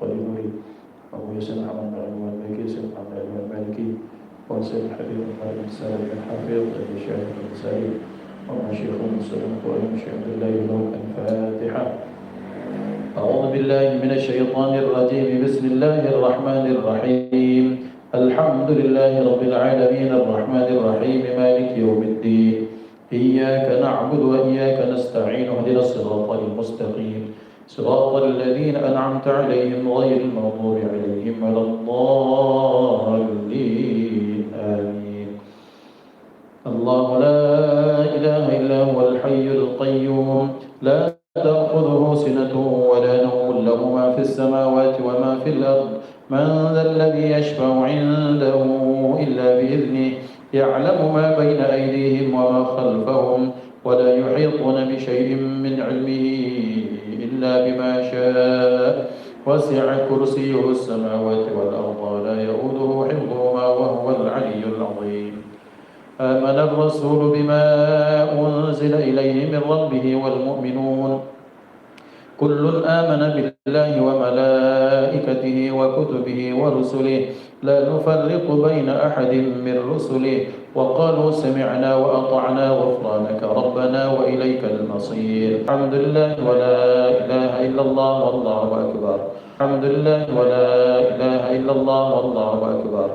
قديره أبو ياسين محمد علي المالكي سيد محمد علي المالكي وسيد الحبيب محمد بن سالم بن حفيظ أبي شيخ بن سالم ومع شيخ مسلم وإمام شيخ عبد الله بن الفاتحة. أعوذ بالله من الشيطان الرجيم. بسم الله الرحمن الرحيم. الحمد لله رب العالمين الرحمن الرحيم مالك يوم الدين. إياك نعبد وإياك نستعين. اهدنا الصراط المستقيم صراط الذين أنعمت عليهم غير المغضوب عليهم ولا الضالين آمين. الله لا إله إلا هو الحي القيوم لا تأخذه سنة ولا نوم له ما في السماوات وما في الأرض من ذا الذي يشفع عنده إلا بإذنه يعلم ما بين أيديهم وما خلفهم ولا يحيطون بشيء من علمه إلا بما شاء وسع كرسيه السماوات والأرض ولا يؤوده حفظهما وهو العلي العظيم. آمن الرسول بما أنزل إليه من ربه والمؤمنون كل آمن بالله وملائكته وكتبه ورسله لا نفرق بين أحد من رسله وقالوا سمعنا وأطعنا غفرانك ربنا وإليك المصير. الحمد لله ولا إله إلا الله والله أكبر. الحمد لله ولا إله إلا الله والله أكبر.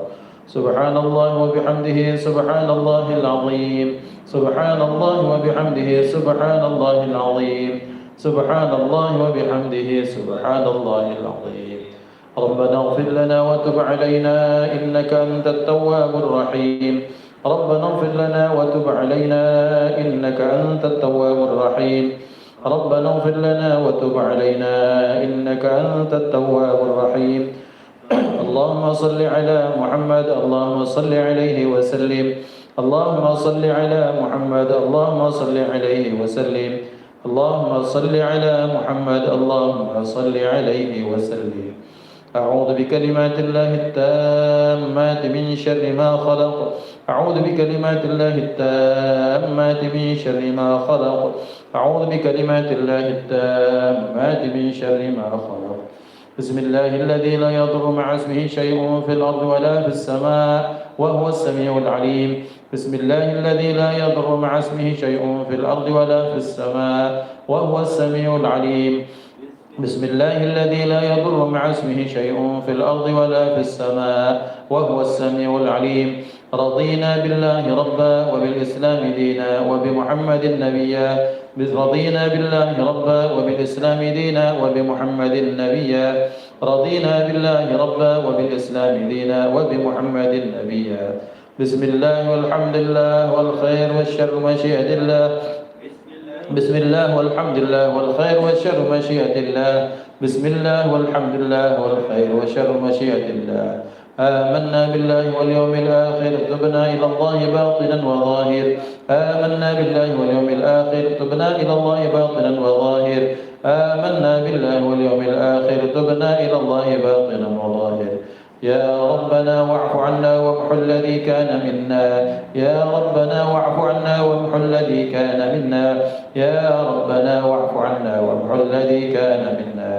سبحان الله وبحمده سبحان الله العظيم. سبحان الله وبحمده سبحان الله العظيم. سبحان الله وبحمده سبحان الله العظيم. ربنا اغفر لنا وتب علينا إنك أنت التواب الرحيم. ربنا اغفر لنا وتب علينا إنك أنت التواب الرحيم. ربنا اغفر لنا وتب علينا إنك أنت التواب الرحيم. اللهم صل على محمد. اللهم صل عليه وسلم. اللهم صل على محمد. اللهم صل عليه وسلم. اللهم صل على محمد. اللهم صل عليه وسلم. أعوذ بكلمات الله التامات من شر ما خلق. أعوذ بكلمات الله التامات من شر ما خلق. أعوذ بكلمات الله التامات من شر ما خلق. بسم الله الذي لا يضر مع اسمه شيء في الأرض ولا في السماء وهو السميع العليم. بسم الله الذي لا يضر مع اسمه شيء في الأرض ولا في السماء وهو السميع العليم. بسم الله الذي لا يضر مع اسمه شيء في الأرض ولا في السماء وهو السميع العليم. رضينا بالله ربا وبالإسلام دينا وبمحمد نبيا. رضينا بالله ربا وبالإسلام دينا وبمحمد نبيا. رضينا بالله ربا وبالإسلام دينا وبمحمد نبيا. بسم الله والحمد لله والخير والشر مشيئة الله. بسم الله والحمد لله والخير والشر مشيئة الله. بسم الله والحمد لله والخير والشر مشيئة الله. آمنا بالله واليوم الآخر تبنا إلى الله باطنا وظاهر. آمنا بالله واليوم الآخر تبنا إلى الله باطنا وظاهر. آمنا بالله واليوم الآخر تبنا إلى الله باطنا وظاهر. يا ربنا واعف عنا وامح الذي كان منا. يا ربنا واعف عنا وامح الذي كان منا. يا ربنا واعف عنا وامح الذي كان منا.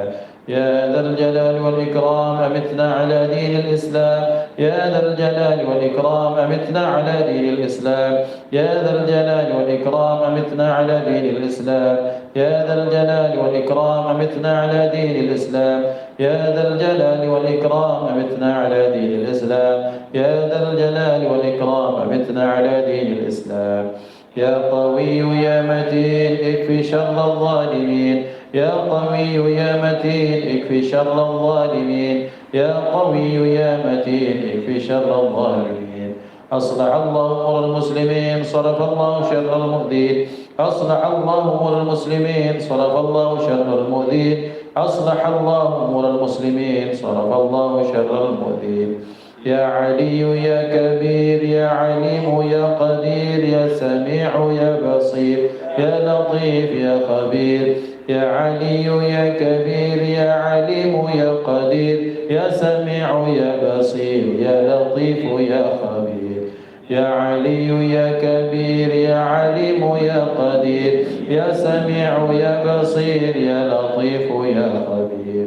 يا ذا الجلال والإكرام أمتنا على دين الإسلام. يا ذا الجلال والإكرام أمتنا على دين الإسلام. يا ذا الجلال والإكرام أمتنا على دين الإسلام. يا ذا الجلال والإكرام أمتنا على دين الإسلام. يا ذا الجلال والإكرام أمتنا على دين الإسلام. يا ذا الجلال والإكرام أمتنا على دين الإسلام. يا قوي يا متين اكفي شر الظالمين. يا قوي يا متين اكفي شر الظالمين. يا قوي يا متين اكفي شر الظالمين. أصلح الله أمور المسلمين صرف الله شر المؤذين. أصلح الله أمور المسلمين صرف الله شر المؤذين. أصلح الله أمور المسلمين صرف الله شر المؤذين. يا علي يا كبير يا عليم يا قدير يا سميع يا بصير يا لطيف يا خبير. يا علي يا كبير يا عليم يا قدير يا سميع يا بصير يا لطيف يا خبير. يا علي يا كبير يا عليم يا قدير يا سميع يا بصير يا لطيف يا خبير.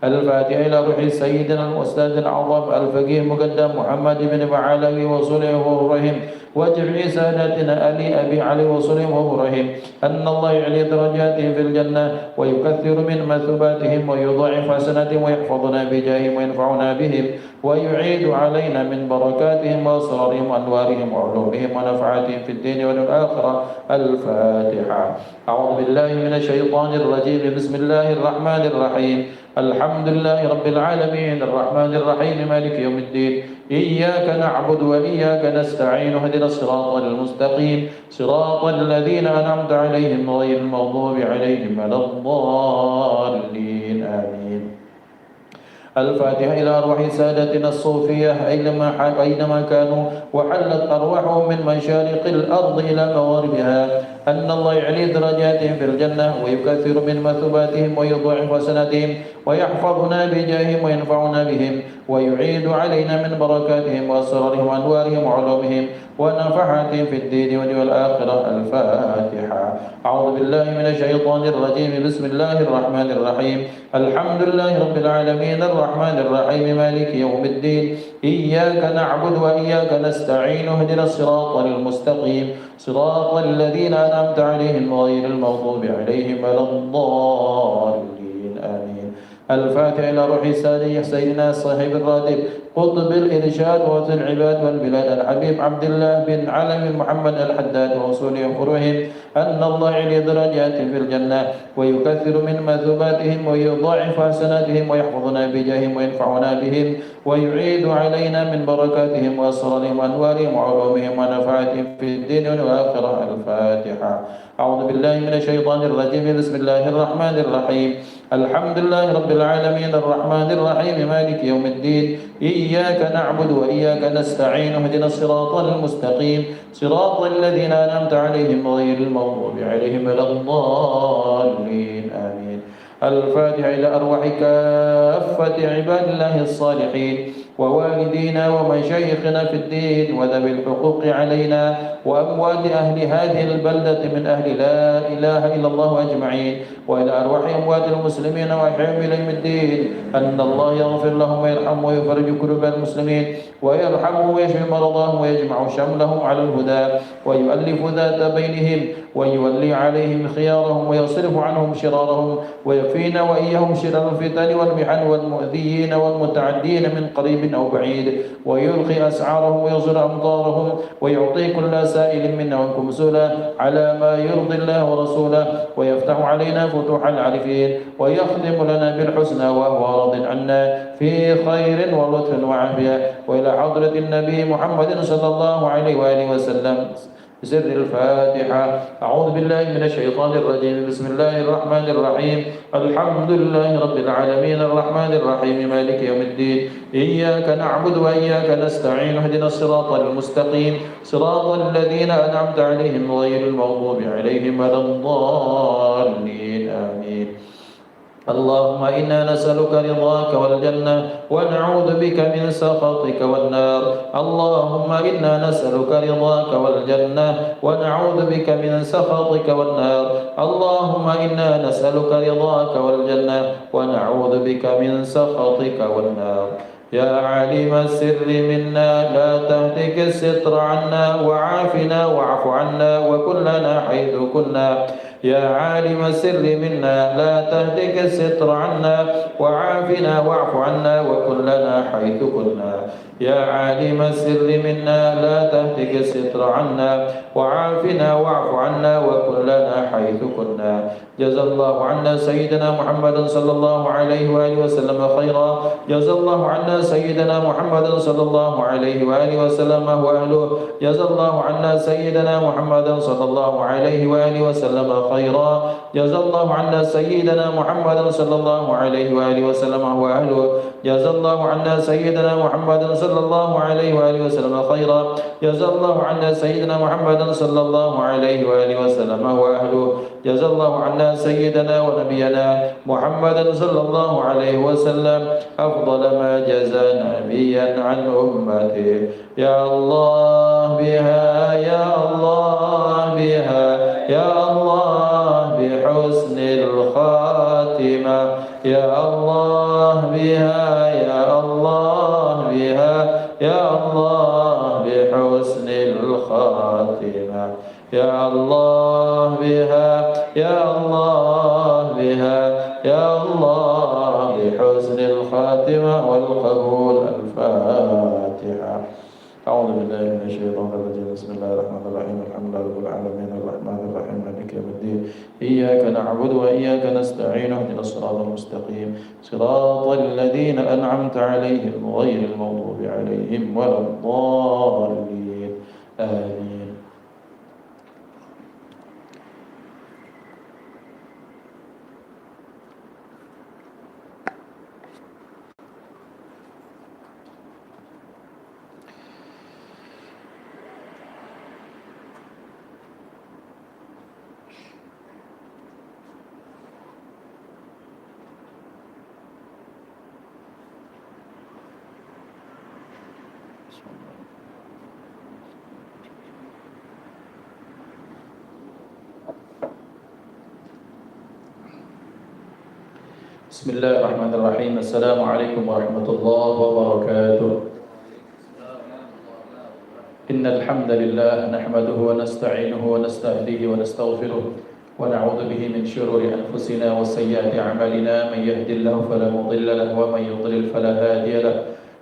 الفاتحة إلى روح سيدنا الأستاذ الأعظم الفقيه مقدم محمد بن معالي وصله وإبراهيم وجميع ساداتنا آل أبي علي وصله وإبراهيم أن الله يعلي درجاتهم في الجنة ويكثر من مثوباتهم ويضاعف حسناتهم ويحفظنا بجاههم وينفعنا بهم ويعيد علينا من بركاتهم وأسرارهم وأنوارهم وعلومهم ونفعاتهم في الدين والآخرة. الفاتحة. أعوذ بالله من الشيطان الرجيم. بسم الله الرحمن الرحيم. الحمد لله رب العالمين الرحمن الرحيم مالك يوم الدين إياك نعبد وإياك نستعين اهدنا الصراط المستقيم صراط الذين أنعمت عليهم غير المغضوب عليهم ولا الضالين آمين. الفاتحة إلى أرواح سادتنا الصوفية أينما كانوا وحلت أرواحهم من مشارق الأرض إلى مغاربها أن الله يعلي درجاتهم في الجنة ويكثر من مثوباتهم ويضاعف حسناتهم ويحفظنا بجاههم وينفعنا بهم ويعيد علينا من بركاتهم وأسرارهم وأنوارهم وعلومهم ونفحاتهم في الدين والآخرة. الفاتحة. أعوذ بالله من الشيطان الرجيم. بسم الله الرحمن الرحيم. الحمد لله رب العالمين الرحمن الرحيم مالك يوم الدين إياك نعبد وإياك نستعين اهدنا الصراط المستقيم صراط الذين أنعمت عليهم غير المغضوب عليهم ولا الضالين آمين. الفاتحة إلى روح سيدنا صاحب الراتب قطب الإرشاد ووسط العباد والبلاد الحبيب عبد الله بن علم محمد الحداد وأصولهم وفروعهم أن الله يعلي درجاتهم في الجنة ويكثر من مثوباتهم ويضاعف حسناتهم ويحفظنا بجاههم وينفعنا بهم ويعيد علينا من بركاتهم وأسرارهم وأنوارهم وعلومهم ونفعاتهم في الدين والآخرة. الفاتحة. أعوذ بالله من الشيطان الرجيم. بسم الله الرحمن الرحيم. الحمد لله رب العالمين الرحمن الرحيم مالك يوم الدين إياك نعبد وإياك نستعين اهدنا الصراط المستقيم صراط الذين أنعمت عليهم غير المغضوب عليهم ولا الضالين آمين. الفاتحة إلى أرواح كافة عباد الله الصالحين ووالدينا ومشايخنا في الدين وذوي الحقوق علينا وأموات أهل هذه البلدة من أهل لا إله إلا الله أجمعين وإلى أرواح أموات المسلمين وأحياء إليهم الدين أن الله يغفر لهم ويرحمهم ويفرج كرب المسلمين ويرحمهم ويشفي مرضاهم ويجمع شملهم على الهدى ويؤلف ذات بينهم ويولي عليهم خيارهم ويصرف عنهم شرارهم ويكفينا وإياهم شر الفتن والمحن والمؤذيين والمتعدين من قريب أو بعيد ويلقي أسعارهم ويصر أمطارهم ويعطي كل سائل منا ومنكم سؤلا على ما يرضي الله ورسوله ويفتح علينا فتوح العارفين ويخدم لنا بالحسنى وهو راض عنا في خير ولطف وعافية وإلى حضرة النبي محمد صلى الله عليه وآله وسلم بسر الفاتحة. أعوذ بالله من الشيطان الرجيم. بسم الله الرحمن الرحيم. الحمد لله رب العالمين الرحمن الرحيم مالك يوم الدين إياك نعبد وإياك نستعين اهدنا الصراط المستقيم صراط الذين أنعمت عليهم غير المغضوب عليهم ولا الضالين آمين. اللهم إنا نسألك رضاك والجنة ونعوذ بك من سخطك والنار. اللهم إنا نسألك رضاك والجنة ونعوذ بك من سخطك والنار. اللهم إنا نسألك رضاك والجنة ونعوذ بك من سخطك والنار. يا عالم السر منا لا تهتك الستر عنا وعافنا واعف عنا وكلنا حيث كنا. يا عالم السر منا لا تهتك الستر عنا وعافنا واعف عنا وكلنا حيث كنا. يا عالم السر منا لا تهتك الستر عنا وعافنا واعف عنا وكلنا حيث كنا. جزا الله عنا سيدنا محمد صلى الله عليه وآله وسلم خيرا. جزا الله عنا سيدنا محمد صلى الله عليه وآله وسلم وأهله. جزا الله عنا سيدنا محمد صلى الله عليه وآله وسلم خيرا. جزا الله عنا سيدنا محمد صلى الله عليه وآله وسلم وأهله. جزا الله عنا سيدنا محمد صلى الله عليه وآله وسلم خيرا. جزا الله عنا سيدنا محمد صلى الله عليه وآله وسلم وأهله. جزا الله عنا سيدنا ونبينا محمد صلى الله عليه وسلم أفضل ما جزى نبيا عن أمته. يا الله بها يا الله بها يا الله بحسن الخاتمة الخاتمة يا الله بها يا الله بها يا الله بحسن الخاتمة يا الله بها يا الله بها يا الله بحسن الخاتمة والقبول. الفاتحة. أعوذ بالله من الشيطان الرجيم. بسم الله الرحمن الرحيم. الحمد لله رب العالمين الرحمن الرحيم مالك يوم الدين إياك نعبد وإياك نستعين اهدنا الصراط المستقيم صراط الذين أنعمت عليهم غير المغضوب عليهم ولا الضالين آمين. بسم الله الرحمن الرحيم. السلام عليكم ورحمة الله وبركاته. إن الحمد لله نحمده ونستعينه ونستهديه ونستغفره ونعوذ به من شرور أنفسنا وسيئات أعمالنا. من يهد الله فلا مضل له ومن يضلل فلا هادي له.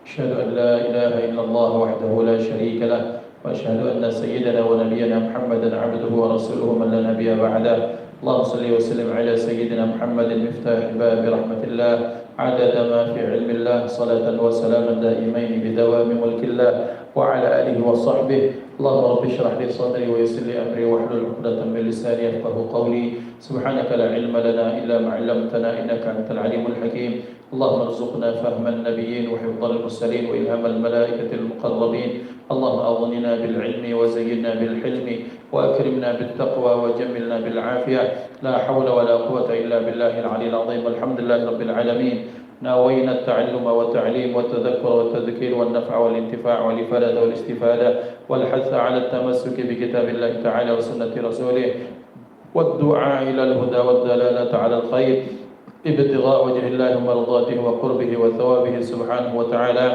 أشهد أن لا إله إلا الله وحده لا شريك له وأشهد أن سيدنا ونبينا محمدا عبده ورسوله من لا نبي بعده. اللهم صل وسلم على سيدنا محمد مفتاح باب رحمة الله عدد ما في علم الله صلاة وسلاما دائمين بدوام ملك الله وعلى آله وصحبه. اللهم رب اشرح لي صدري ويسر لي أمري واحلل عقدة من لساني يفقهوا قولي. سبحانك لا علم لنا إلا ما علمتنا إنك أنت العليم الحكيم. اللهم ارزقنا فهم النبيين وحفظ المرسلين وإلهام الملائكة المقربين. اللهم أغننا بالعلم وزينا بالحلم وأكرمنا بالتقوى وجملنا بالعافية. لا حول ولا قوة إلا بالله العلي العظيم. الحمد لله رب العالمين. ناوينا التعلم والتعليم والتذكر والتذكير والنفع والانتفاع والإفادة والاستفادة والحث على التمسك بكتاب الله تعالى وسنة رسوله والدعاء إلى الهدى والدلالة على الخير ابتغاء وجه الله ومرضاته وقربه وثوابه سبحانه وتعالى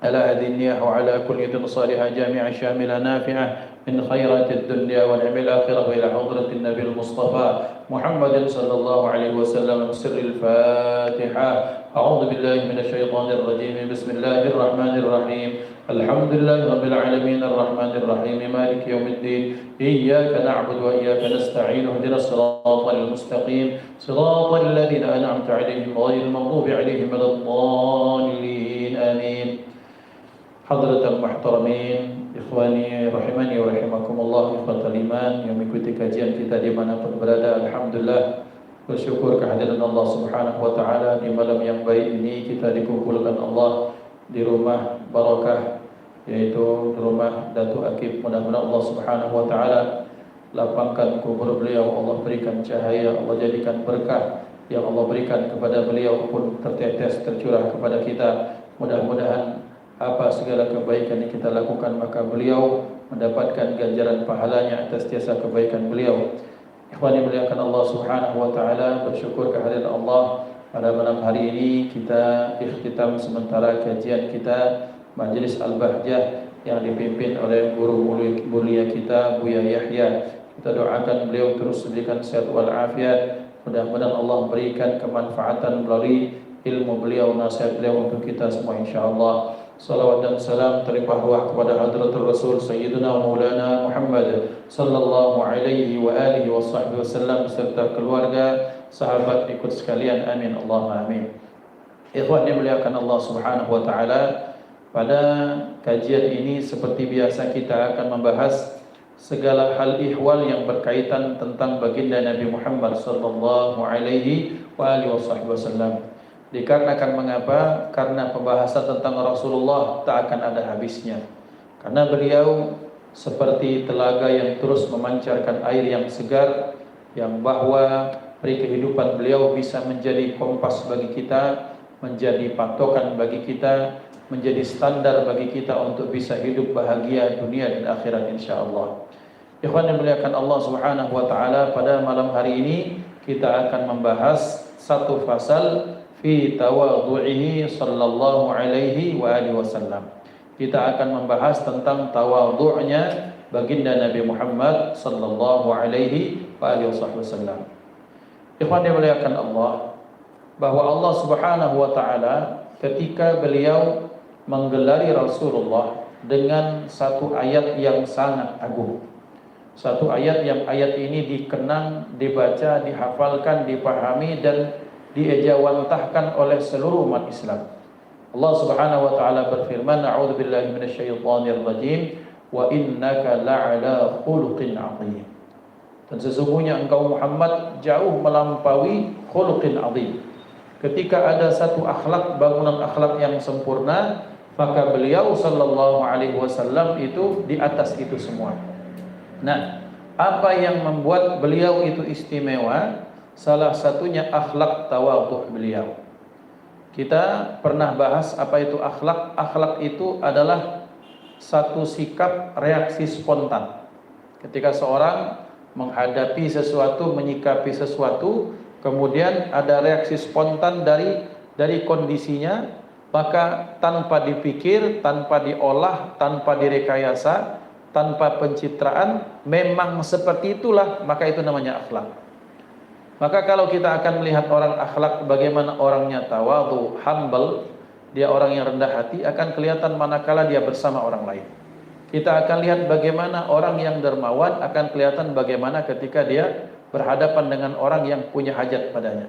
على هذه النية وعلى كلية صالحة جامعة شاملة نافعة من خيرات الدنيا ونعم الآخرة إلى حضرة النبي المصطفى محمد صلى الله عليه وسلم. بسر الفاتحة. أعوذ بالله من الشيطان الرجيم. بسم الله الرحمن الرحيم. الحمد لله رب العالمين الرحمن الرحيم مالك يوم الدين إياك نعبد وإياك نستعين اهدنا الصراط المستقيم صراط الذين أنعمت عليهم غير المغضوب عليهم ولا الضالين آمين. حضرة المحترمين, ikhwani rahimani wa rahimakumullah, ikhwatal iman yang mengikuti kajian kita dimanapun berada. Alhamdulillah, bersyukur kehadiran Allah subhanahu wa ta'ala di malam yang baik ini kita dikumpulkan Allah di rumah barakah, yaitu di rumah Datuk Akib. Mudah-mudahan Allah subhanahu wa ta'ala lapangkan kubur beliau, Allah berikan cahaya, Allah jadikan berkah yang Allah berikan kepada beliau pun tertetes tercurah kepada kita. Mudah-mudahan apa segala kebaikan yang kita lakukan maka beliau mendapatkan ganjaran pahalanya atas jasa kebaikan beliau. Ikhwani muliakan Allah subhanahu wa ta'ala, bersyukur kehadiran Allah pada malam hari ini kita ikhtitam sementara kajian kita Majlis Al-Bahjah yang dipimpin oleh guru mulia kita Buya Yahya. Kita doakan beliau terus diberikan sehat wal afiat. Mudah-mudahan Allah berikan kemanfaatan melalui ilmu beliau, nasihat beliau untuk kita semua insyaallah. Salawat dan salam terlimpah ruah kepada hadratul Rasul Sayyidina Maulana Muhammad sallallahu alaihi wa alihi wa sahbihi wasallam beserta keluarga, sahabat, ikut sekalian. Amin Allahumma amin. Ikhwan dimuliakan Allah subhanahu wa ta'ala, pada kajian ini seperti biasa kita akan membahas segala hal ihwal yang berkaitan tentang baginda Nabi Muhammad sallallahu alaihi wa alihi wasallam. Dikarenakan mengapa? Karena pembahasan tentang Rasulullah tak akan ada habisnya. Karena beliau seperti telaga yang terus memancarkan air yang segar, yang bahwa peri kehidupan beliau bisa menjadi kompas bagi kita, menjadi patokan bagi kita, menjadi standar bagi kita untuk bisa hidup bahagia dunia dan akhirat insyaallah. Ikhwan yang dimuliakan Allah subhanahu wa ta'ala, pada malam hari ini kita akan membahas satu fasal fi tawadhu'ihi sallallahu alaihi wa alihi wasallam. Kita akan membahas tentang tawadhu'nya baginda Nabi Muhammad sallallahu alaihi wa alihi wasallam. Ikhwan dimuliakan Allah, bahwa Allah Subhanahu wa taala ketika beliau menggelari Rasulullah dengan satu ayat yang sangat agung. Satu ayat yang ayat ini dikenang, dibaca, dihafalkan, dipahami dan diejawantahkan oleh seluruh umat Islam. Allah Subhanahu wa taala berfirman, "A'udzubillahi minasyaitonir rajim, wa innaka la'ala khuluqin 'azim." Dan sesungguhnya engkau Muhammad jauh melampaui khuluqin 'azim. Ketika ada satu akhlak, bangunan akhlak yang sempurna, maka beliau sallallahu alaihi wasallam itu di atas itu semua. Nah, apa yang membuat beliau itu istimewa? Salah satunya akhlak tawadhu beliau. Kita pernah bahas apa itu akhlak. Akhlak itu adalah satu sikap reaksi spontan. Ketika seorang menghadapi sesuatu, menyikapi sesuatu, kemudian ada reaksi spontan dari kondisinya, maka tanpa dipikir, tanpa diolah, tanpa direkayasa, tanpa pencitraan, memang seperti itulah, maka itu namanya akhlak. Maka kalau kita akan melihat orang akhlak, bagaimana orangnya tawadhu, humble, dia orang yang rendah hati, akan kelihatan manakala dia bersama orang lain. Kita akan lihat bagaimana orang yang dermawan, akan kelihatan bagaimana ketika dia berhadapan dengan orang yang punya hajat padanya.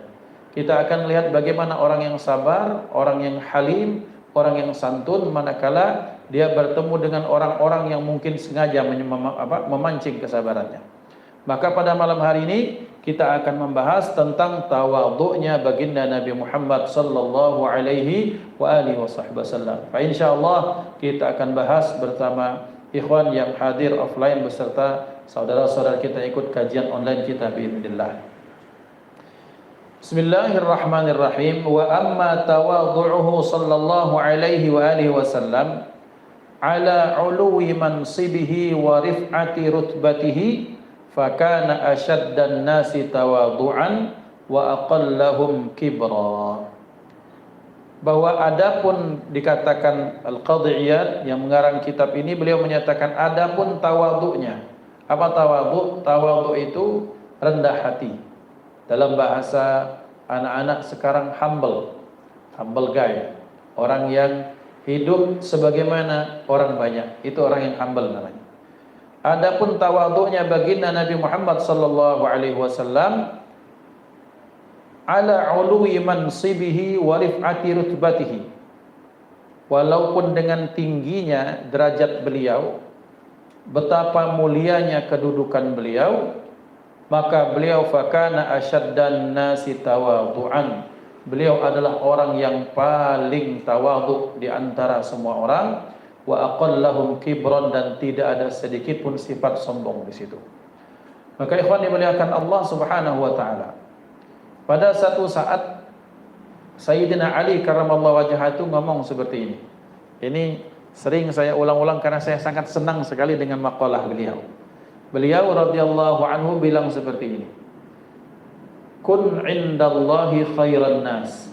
Kita akan lihat bagaimana orang yang sabar, orang yang halim, orang yang santun, manakala dia bertemu dengan orang-orang yang mungkin sengaja memancing kesabarannya. Maka pada malam hari ini kita akan membahas tentang tawadhu'nya baginda Nabi Muhammad sallallahu alaihi wa alihi wasallam. Insyaallah kita akan bahas bersama ikhwan yang hadir offline beserta saudara-saudara kita ikut kajian online kita biidznillah. Bismillahirrahmanirrahim. Wa amma tawadhu'uhu sallallahu alaihi wa alihi wasallam ala uluwi mansibihi wa rif'ati rutbatihi fakana ashaddan nasi tawadhu'an wa aqallahum kibra. Bahwa adapun dikatakan Al-Qadhi Iyad yang mengarang kitab ini, beliau menyatakan adapun tawadhu'nya. Apa tawadhu'? Tawadhu' itu rendah hati. Dalam bahasa anak-anak sekarang humble guy, orang yang hidup sebagaimana orang banyak, itu orang yang humble namanya. Adapun tawadhu'nya baginda Nabi Muhammad sallallahu alaihi wasallam ala uluwi mansibihi wa rif'ati rutbatihi, walaupun dengan tingginya derajat beliau, betapa mulianya kedudukan beliau, maka beliau fakana asyaddan nasi tawadhu'an. Beliau adalah orang yang paling tawadhu di antara semua orang, wa aqallahum kibran, dan tidak ada sedikit pun sifat sombong di situ. Maka ikhwan dimuliakan Allah Subhanahu wa taala, pada satu saat Sayyidina Ali karramallahu wajhahu ngomong seperti ini. Ini sering saya ulang-ulang karena saya sangat senang sekali dengan maqalah beliau. Beliau radhiyallahu anhu bilang seperti ini: kun indallahi khairan nas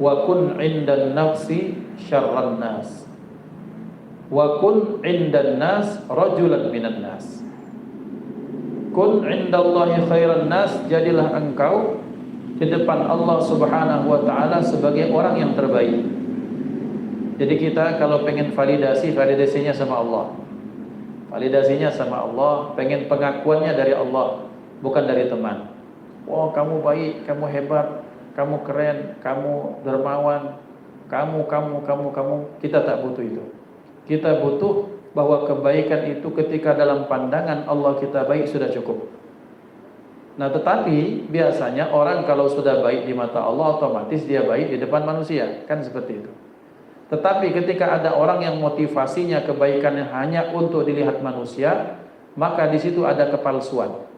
wa kun indan nafsi syarran nas wa kun indan nas rajulan minan nas. Kun indallahi khairan nas, jadilah engkau di depan Allah Subhanahu wa taala sebagai orang yang terbaik. Jadi kita kalau pengen validasinya sama Allah. Validasinya sama Allah, pengen pengakuannya dari Allah, bukan dari teman. Wah, kamu baik, kamu hebat, kamu keren, kamu dermawan, kamu. Kita tak butuh itu. Kita butuh bahwa kebaikan itu ketika dalam pandangan Allah kita baik sudah cukup. Nah, tetapi biasanya orang kalau sudah baik di mata Allah, otomatis dia baik di depan manusia, kan seperti itu. Tetapi ketika ada orang yang motivasinya kebaikannya hanya untuk dilihat manusia, maka di situ ada kepalsuan.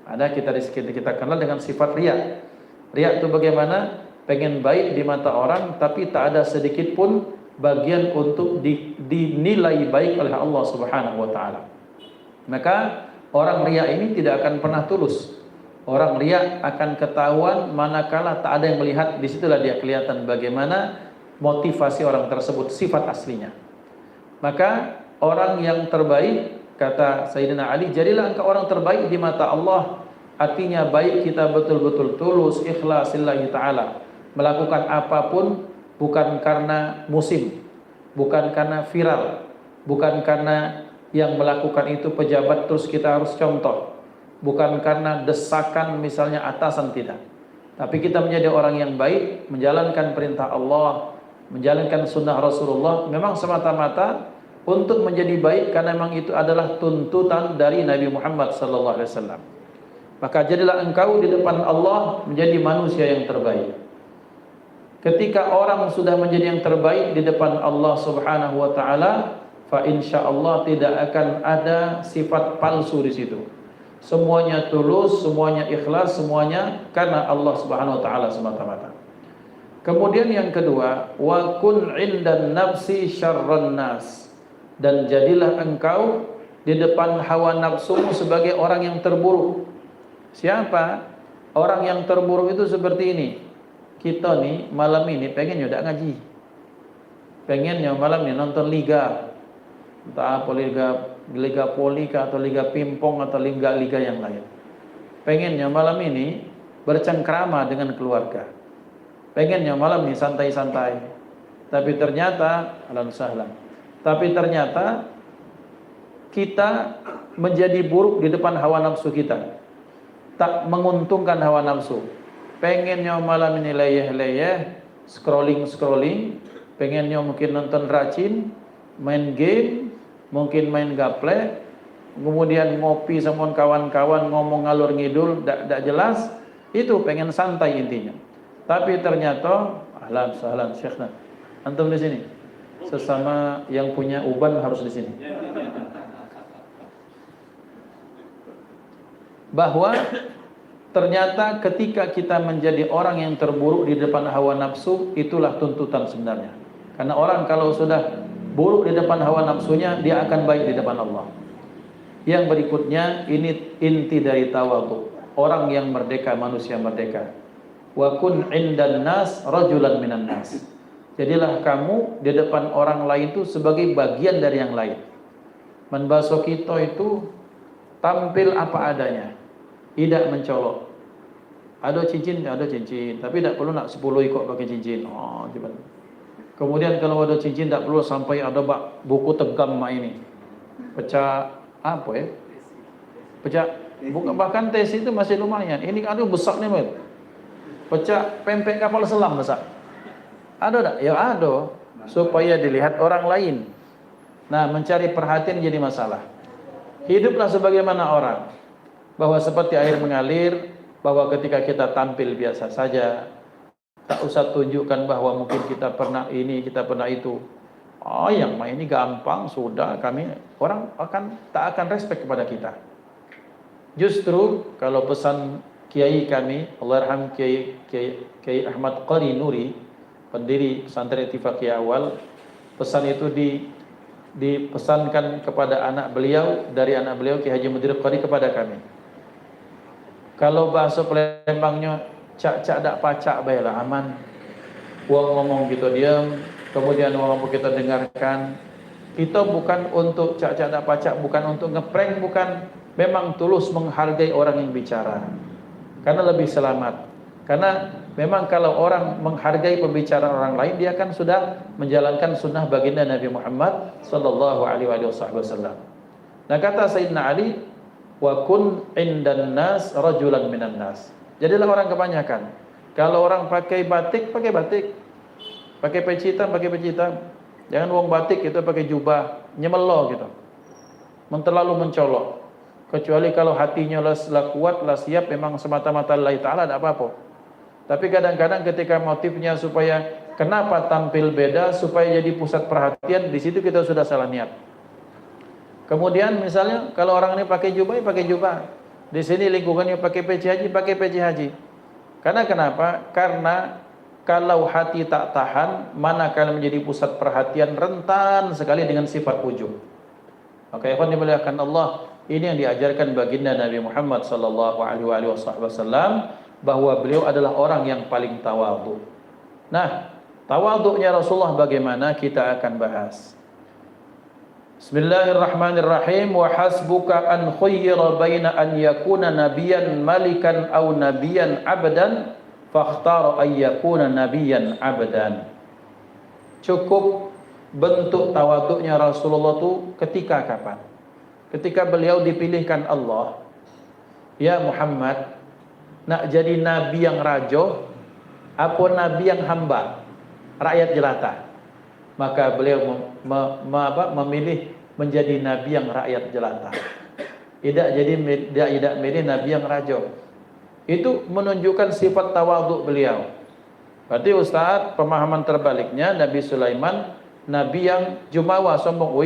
Ada kita kenal dengan sifat riya. Riya itu bagaimana? Pengen baik di mata orang, tapi tak ada sedikit pun bagian untuk dinilai baik oleh Allah Subhanahu wa taala. Maka orang riya ini tidak akan pernah tulus. Orang riya akan ketahuan manakala tak ada yang melihat, disitulah dia kelihatan bagaimana motivasi orang tersebut, sifat aslinya. Maka orang yang terbaik, kata Sayyidina Ali, jadilah engkau orang terbaik di mata Allah. Artinya baik kita betul-betul tulus, ikhlas lillahi ta'ala, melakukan apapun bukan karena musim, bukan karena viral, bukan karena yang melakukan itu pejabat terus kita harus contoh, bukan karena desakan misalnya atasan, tidak. Tapi kita menjadi orang yang baik, menjalankan perintah Allah, menjalankan sunnah Rasulullah, memang semata-mata untuk menjadi baik karena memang itu adalah tuntutan dari Nabi Muhammad SAW. Maka jadilah engkau di depan Allah menjadi manusia yang terbaik. Ketika orang sudah menjadi yang terbaik di depan Allah Subhanahu wa taala, fa insyaallah tidak akan ada sifat palsu di situ. Semuanya tulus, semuanya ikhlas, semuanya karena Allah Subhanahu wa taala semata-mata. Kemudian yang kedua, wa kun 'indan nafsi syarran nas. Dan jadilah engkau di depan hawa nafsumu sebagai orang yang terburuk. Siapa? Orang yang terburuk itu seperti ini. Kita nih malam ini pengen nyodak ngaji. Pengennya malam ini nonton liga. Entah apa liga polika atau liga pimpong atau liga-liga yang lain. Pengennya malam ini bercengkrama dengan keluarga. Pengennya malam ini santai-santai. Tapi ternyata Tapi ternyata kita menjadi buruk di depan hawa nafsu kita. Tak menguntungkan hawa nafsu. Pengennya malam ini leyeh-leyeh, scrolling, pengennya mungkin nonton racin, main game, mungkin main gaple, kemudian ngopi sama kawan-kawan, ngomong ngalur ngidul, tak jelas, itu pengen santai intinya. Tapi ternyata, ahlan sahlan syekhna, antum di sini, sesama yang punya uban harus di sini. Bahwa ternyata ketika kita menjadi orang yang terburuk di depan hawa nafsu, itulah tuntutan sebenarnya. Karena orang kalau sudah buruk di depan hawa nafsunya, dia akan baik di depan Allah. Yang berikutnya, ini inti dari tawadhu. Orang yang merdeka, manusia merdeka. Wa kun 'indan nas rajulan minan nas. Jadilah kamu di depan orang lain itu sebagai bagian dari yang lain. Menbaso kita itu tampil apa adanya, tidak mencolok. Ada cincin, tapi tidak perlu nak 10 ikut pakai cincin. Oh, gimana? Kemudian kalau ada cincin tak perlu sampai ada buku tegam ini. Pecah apa ya? Pecah bukan, bahkan tes itu masih lumayan. Ini aduh besar nih, Mas. Pecah pempek kapal selam besar. Ada tak? Ya ada. Supaya dilihat orang lain. Nah, mencari perhatian jadi masalah. Hiduplah sebagaimana orang. Bahwa seperti air mengalir, bahwa ketika kita tampil biasa saja, tak usah tunjukkan bahwa mungkin kita pernah ini, kita pernah itu. Oh, yang main ini gampang, sudah kami, orang tak akan respect kepada kita. Justru kalau pesan kiai kami, Allahyarham Kiai Ahmad Qari Nuri, pendiri pesantren Ittifaqiyah Awal, pesan itu dipesankan kepada anak beliau, dari anak beliau Kiai Haji Mudir Qari kepada kami. Kalau bahasa Palembangnya cak dak pacak baiklah, aman. Wong ngomong gitu diam, kemudian wong kita dengarkan. Kita bukan untuk cak dak pacak, bukan untuk ngeprank, bukan. Memang tulus menghargai orang yang bicara. Karena lebih selamat. Karena memang kalau orang menghargai pembicaraan orang lain, dia kan sudah menjalankan sunnah baginda Nabi Muhammad sallallahu alaihi wasallam. Nah, kata Sayyidina Ali, wa kun 'indan nas rajulan minan nas. Jadilah orang kebanyakan. Kalau orang pakai batik, pakai batik. Pakai peci hitam, pakai peci hitam. Jangan wong batik itu pakai jubah nyemelo gitu. Terlalu mencolok. Kecuali kalau hatinya lah kuat, lah siap, memang semata-mata lillahi ta'ala, tidak apa-apa. Tapi kadang-kadang ketika motifnya supaya kenapa tampil beda, supaya jadi pusat perhatian, di situ kita sudah salah niat. Kemudian misalnya kalau orang ini pakai jubah, ya pakai jubah. Di sini lingkungannya pakai peci haji, pakai peci haji. Karena kenapa? Karena kalau hati tak tahan, manakala menjadi pusat perhatian, rentan sekali dengan sifat ujub. Maka ikhwan dimuliakan Allah, Ini yang diajarkan baginda Nabi Muhammad sallallahu alaihi wasallam, bahwa beliau adalah orang yang paling tawadhu. Nah, tawadhunya Rasulullah bagaimana kita akan bahas. Bismillahirrahmanirrahim. Wa hasbuka an khuyyira baina an yakuna nabiyan malikan aw nabiyan abdan fakhtara an yakuna nabiyan abdan. Cukup bentuk tawadhunya Rasulullah itu ketika kapan? Ketika beliau dipilihkan Allah, ya Muhammad, nak jadi nabi yang rajo apa nabi yang hamba, rakyat jelata? Maka beliau memilih menjadi nabi yang rakyat jelata. Tidak milih nabi yang rajo. Itu menunjukkan sifat tawadhu beliau. Berarti Ustaz, pemahaman terbaliknya Nabi Sulaiman nabi yang jumawa, sombong.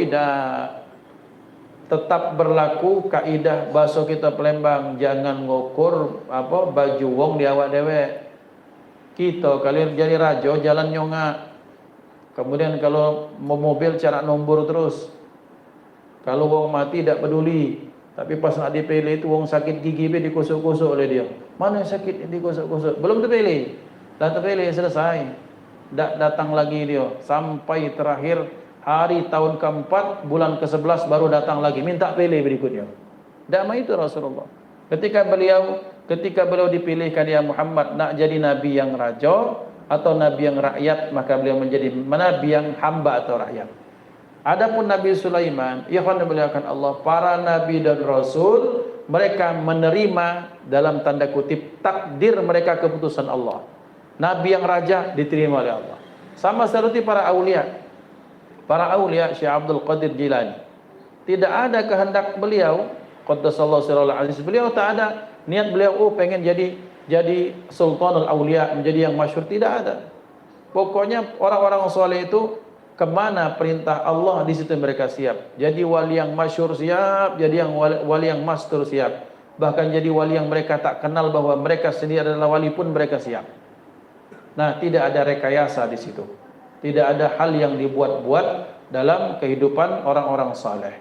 Tetap berlaku kaidah bahasa kita Palembang, jangan ngukur baju wong di awak dewek. Kita kalian jadi rajo jalan nyonga. Kemudian kalau mau mobil cara nombor terus. Kalau wong mati tidak peduli. Tapi pas nak dipilih itu wong sakit gigi be dikusuk-kusuk oleh dia. Mana yang sakit dikusuk-kusuk? Belum terpilih. Dah terpilih selesai. Datang lagi dia sampai terakhir hari tahun keempat bulan ke-11 baru datang lagi minta pilih berikutnya. Damai itu Rasulullah. Ketika beliau dipilihkan, ya Muhammad, nak jadi nabi yang raja atau nabi yang rakyat, maka beliau menjadi nabi yang hamba atau rakyat. Adapun Nabi Sulaiman, ya dimuliakan Allah, para nabi dan rasul mereka menerima dalam tanda kutip takdir mereka, keputusan Allah. Nabi yang raja diterima oleh Allah. Sama seperti para aulia. Para aulia, Syekh Abdul Qadir Jilani, tidak ada kehendak beliau qaddasallahu sirrul aziz, beliau tak ada niat beliau pengen jadi sultanul aulia, menjadi yang masyhur, tidak ada. Pokoknya orang-orang saleh itu kemana perintah Allah di situ mereka siap. Jadi wali yang masyhur siap, jadi yang wali yang mastur siap. Bahkan jadi wali yang mereka tak kenal bahwa mereka sendiri adalah wali pun mereka siap. Nah, tidak ada rekayasa di situ. Tidak ada hal yang dibuat-buat dalam kehidupan orang-orang saleh.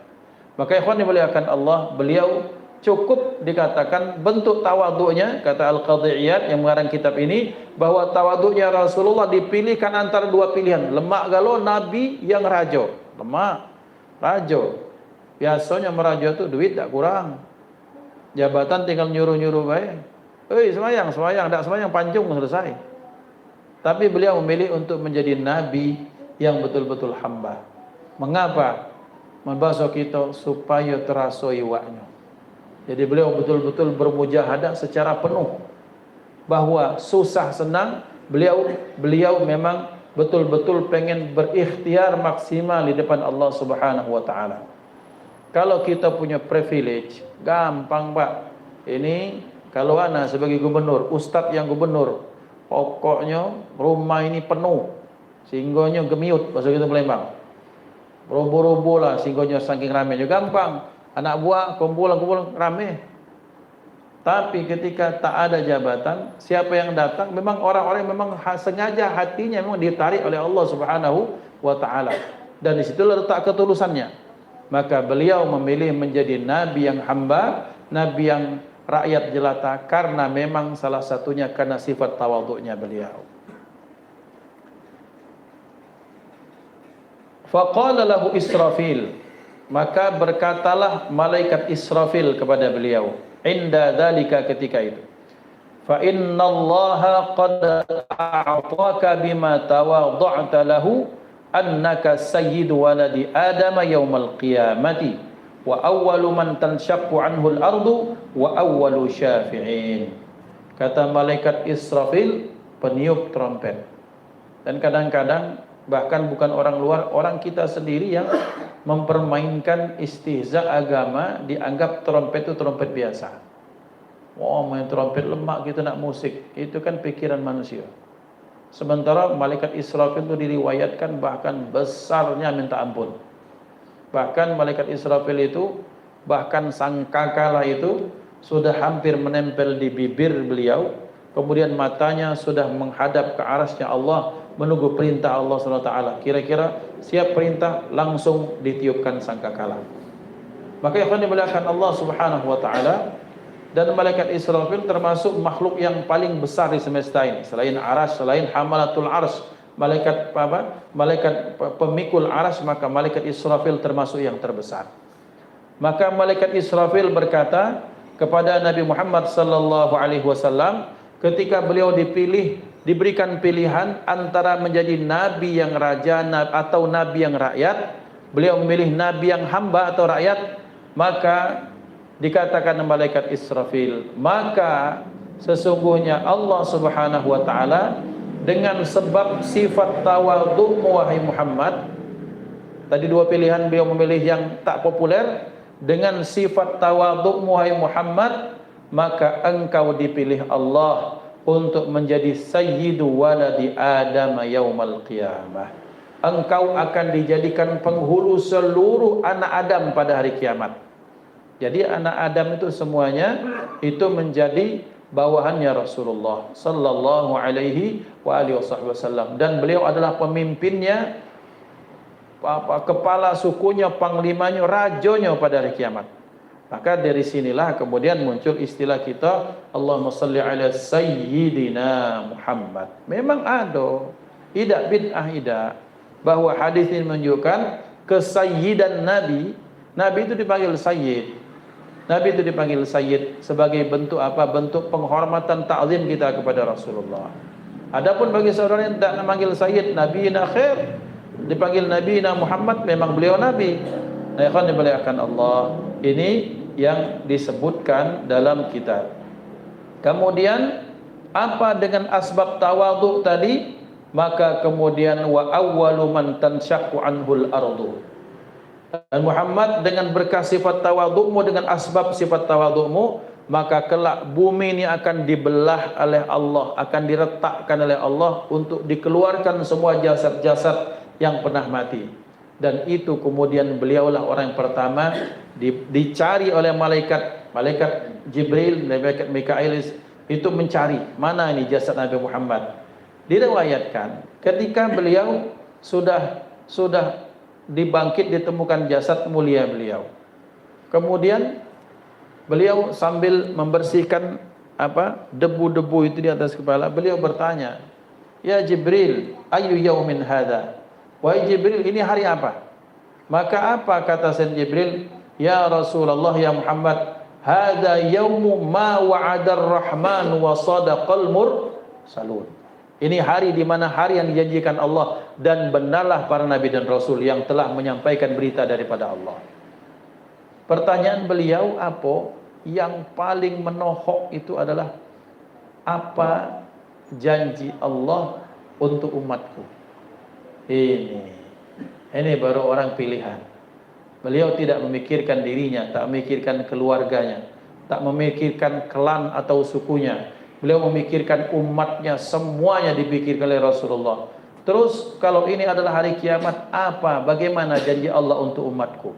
Maka ikhwan dimuliakan Allah, beliau cukup dikatakan bentuk tawadhu'nya, kata Al-Qadhi Iyad yang mengarang kitab ini, bahwa tawadhu'nya Rasulullah dipilihkan antara dua pilihan. Lemak galau nabi yang rajo. Lemak, rajo. Biasanya merajo itu duit tak kurang. Jabatan tinggal nyuruh-nyuruh baik. Semayang, tak semayang panjung selesai. Tapi beliau memilih untuk menjadi nabi yang betul-betul hamba. Mengapa? Membahas kita supaya terasoi waknya. Jadi beliau betul-betul bermujahadah secara penuh. Bahwa susah senang, beliau memang betul-betul pengen berikhtiar maksimal di depan Allah Subhanahu wa taala. Kalau kita punya privilege, gampang Pak. Ini kalau ana sebagai gubernur, ustadz yang gubernur, pokoknya rumah ini penuh, singgonya gemiut, bahasa kita Palembang. Robo-robo lah singgonya saking ramai, gampang. Anak buah kumpul ramai. Tapi ketika tak ada jabatan, siapa yang datang memang orang-orang yang memang sengaja hatinya memang ditarik oleh Allah Subhanahu wa taala. Dan di situlah letak ketulusannya. Maka beliau memilih menjadi nabi yang hamba, nabi yang rakyat jelata, karena memang salah satunya karena sifat tawadhu'nya beliau. Faqala lahu Israfil, maka berkatalah malaikat Israfil kepada beliau, inda dzalika, ketika itu, fa innallaha qad a'taka bima tawadha'ta lahu annaka sayyidu waladi adama yaumal qiyamati wa awwalu man tanshaqqu anhu al-ardu wa awwalu syafi'in. Kata malaikat Israfil, peniup trompet. Dan kadang-kadang bahkan bukan orang luar, orang kita sendiri yang mempermainkan istihza agama, dianggap trompet itu trompet biasa. Main trompet lemak, kita nak musik. Itu kan pikiran manusia. Sementara malaikat Israfil itu diriwayatkan bahkan besarnya minta ampun. Bahkan malaikat Israfil itu, bahkan sangkakala itu sudah hampir menempel di bibir beliau. Kemudian matanya sudah menghadap ke arasnya Allah, menunggu perintah Allah SWT. Kira-kira siap perintah, langsung ditiupkan sangkakala. Maka ikhwan dimuliakan Allah Subhanahu wa taala, dan malaikat Israfil termasuk makhluk yang paling besar di semesta ini. Selain aras, selain hamalatul ars, malaikat apa? Malaikat pemikul aras, maka malaikat Israfil termasuk yang terbesar. Maka malaikat Israfil berkata kepada Nabi Muhammad sallallahu alaihi wasallam ketika beliau diberikan pilihan antara menjadi nabi yang raja atau nabi yang rakyat, beliau memilih nabi yang hamba atau rakyat. Maka dikatakan malaikat Israfil, maka sesungguhnya Allah Subhanahu wa taala dengan sebab sifat tawadhu'mu wahai Muhammad, tadi dua pilihan beliau memilih yang tak populer, dengan sifat tawadhu'mu wahai Muhammad, maka engkau dipilih Allah untuk menjadi sayyidu waladi Adam yaumal qiyamah. Engkau akan dijadikan penghulu seluruh anak Adam pada hari kiamat. Jadi anak Adam itu semuanya itu menjadi bawahannya Rasulullah sallallahu alaihi wa alihi wasallam, dan beliau adalah pemimpinnya, kepala sukunya, panglimanya, rajonya pada hari kiamat. Maka dari sinilah kemudian muncul istilah kita, Allahumma salli ala sayyidina Muhammad. Memang ada, tidak bid'ah, tidak, bahwa hadis ini menunjukkan kesayyidan Nabi. Nabi itu dipanggil sayyid. Nabi itu dipanggil sayyid sebagai bentuk apa? Bentuk penghormatan, ta'zim kita kepada Rasulullah. Adapun bagi saudara yang tidak memanggil sayyid, nabiyina khair, dipanggil nabiyina Muhammad, memang beliau nabi. Nah, ikhwan dimuliakan Allah, ini yang disebutkan dalam kitab. Kemudian apa dengan asbab tawadhu tadi? Maka kemudian wa awwalu man tanshaqqu anhul ardu. Dan Muhammad dengan berkah sifat tawadhu'mu, dengan asbab sifat tawadhu'mu, maka kelak bumi ini akan dibelah oleh Allah, akan diretakkan oleh Allah untuk dikeluarkan semua jasad-jasad yang pernah mati. Dan itu kemudian beliaulah orang yang pertama dicari oleh malaikat Jibril, malaikat Mikail itu mencari mana ini jasad Nabi Muhammad. Diriwayatkan ketika beliau sudah dibangkit, ditemukan jasad mulia beliau. Kemudian beliau sambil membersihkan debu-debu itu di atas kepala, beliau bertanya, "Ya Jibril, ayu yaumin hadza?" Wahai Jibril, ini hari apa? Maka apa kata Sayyidina Jibril? "Ya Rasulullah, ya Muhammad, hadza yaumu ma wa'adar rahman wa sadaqal mursalun." Ini hari di mana hari yang dijanjikan Allah, dan benarlah para nabi dan rasul yang telah menyampaikan berita daripada Allah. Pertanyaan beliau, apa yang paling menohok itu adalah apa janji Allah untuk umatku. Ini baru orang pilihan. Beliau tidak memikirkan dirinya, tak memikirkan keluarganya, tak memikirkan klan atau sukunya. Beliau memikirkan umatnya, semuanya dipikirkan oleh Rasulullah. Terus kalau ini adalah hari kiamat, bagaimana janji Allah untuk umatku?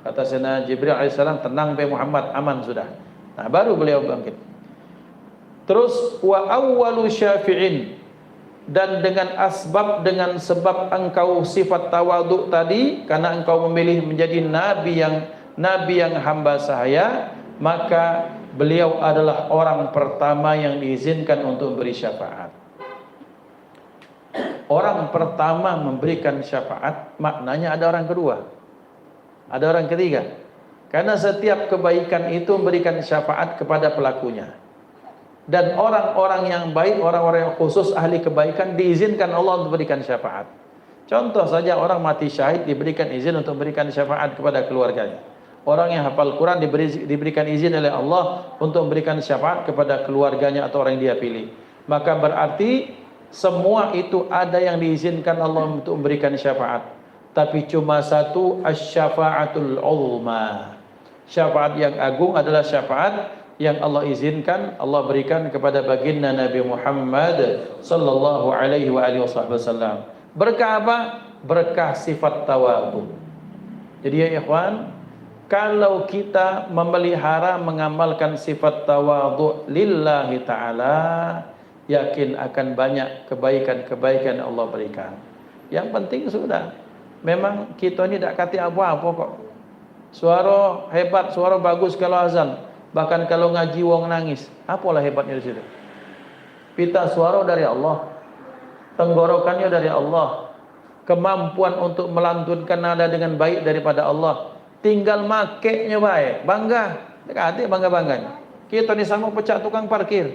Kata Sayyidina Jibril alaihissalam, tenang be Muhammad, aman sudah. Nah, baru beliau bangkit. Terus wa awwalu syafi'in, dan dengan sebab engkau sifat tawadhu tadi, karena engkau memilih menjadi nabi yang hamba saya, maka beliau adalah orang pertama yang diizinkan untuk beri syafaat. Orang pertama memberikan syafaat, maknanya ada orang kedua, ada orang ketiga. Karena setiap kebaikan itu memberikan syafaat kepada pelakunya. Dan orang-orang yang baik, orang-orang yang khusus ahli kebaikan, diizinkan Allah untuk memberikan syafaat. Contoh saja, orang mati syahid diberikan izin untuk memberikan syafaat kepada keluarganya. Orang yang hafal Quran diberikan izin oleh Allah untuk memberikan syafaat kepada keluarganya atau orang yang dia pilih. Maka berarti semua itu ada yang diizinkan Allah untuk memberikan syafaat. Tapi cuma satu, asy-syafa'atul 'uzma. Syafaat yang agung adalah syafaat yang Allah izinkan, Allah berikan kepada baginda Nabi Muhammad sallallahu alaihi wa alihi wasallam. Berkah apa? Berkah sifat tawadhu. Jadi ya ikhwan, kalau kita memelihara, mengamalkan sifat tawadhu lillahi ta'ala, yakin akan banyak kebaikan-kebaikan yang Allah berikan. Yang penting sudah, memang kita ini tidak kata apa-apa kok. Suara hebat, suara bagus kalau azan. Bahkan kalau ngaji wong nangis. Apalah hebatnya di situ? Pita suara dari Allah, tenggorokannya dari Allah, kemampuan untuk melantunkan nada dengan baik daripada Allah. Tinggal makainya baik, bangga. Adik bangga-bangganya. Kita ni sama pecah tukang parkir.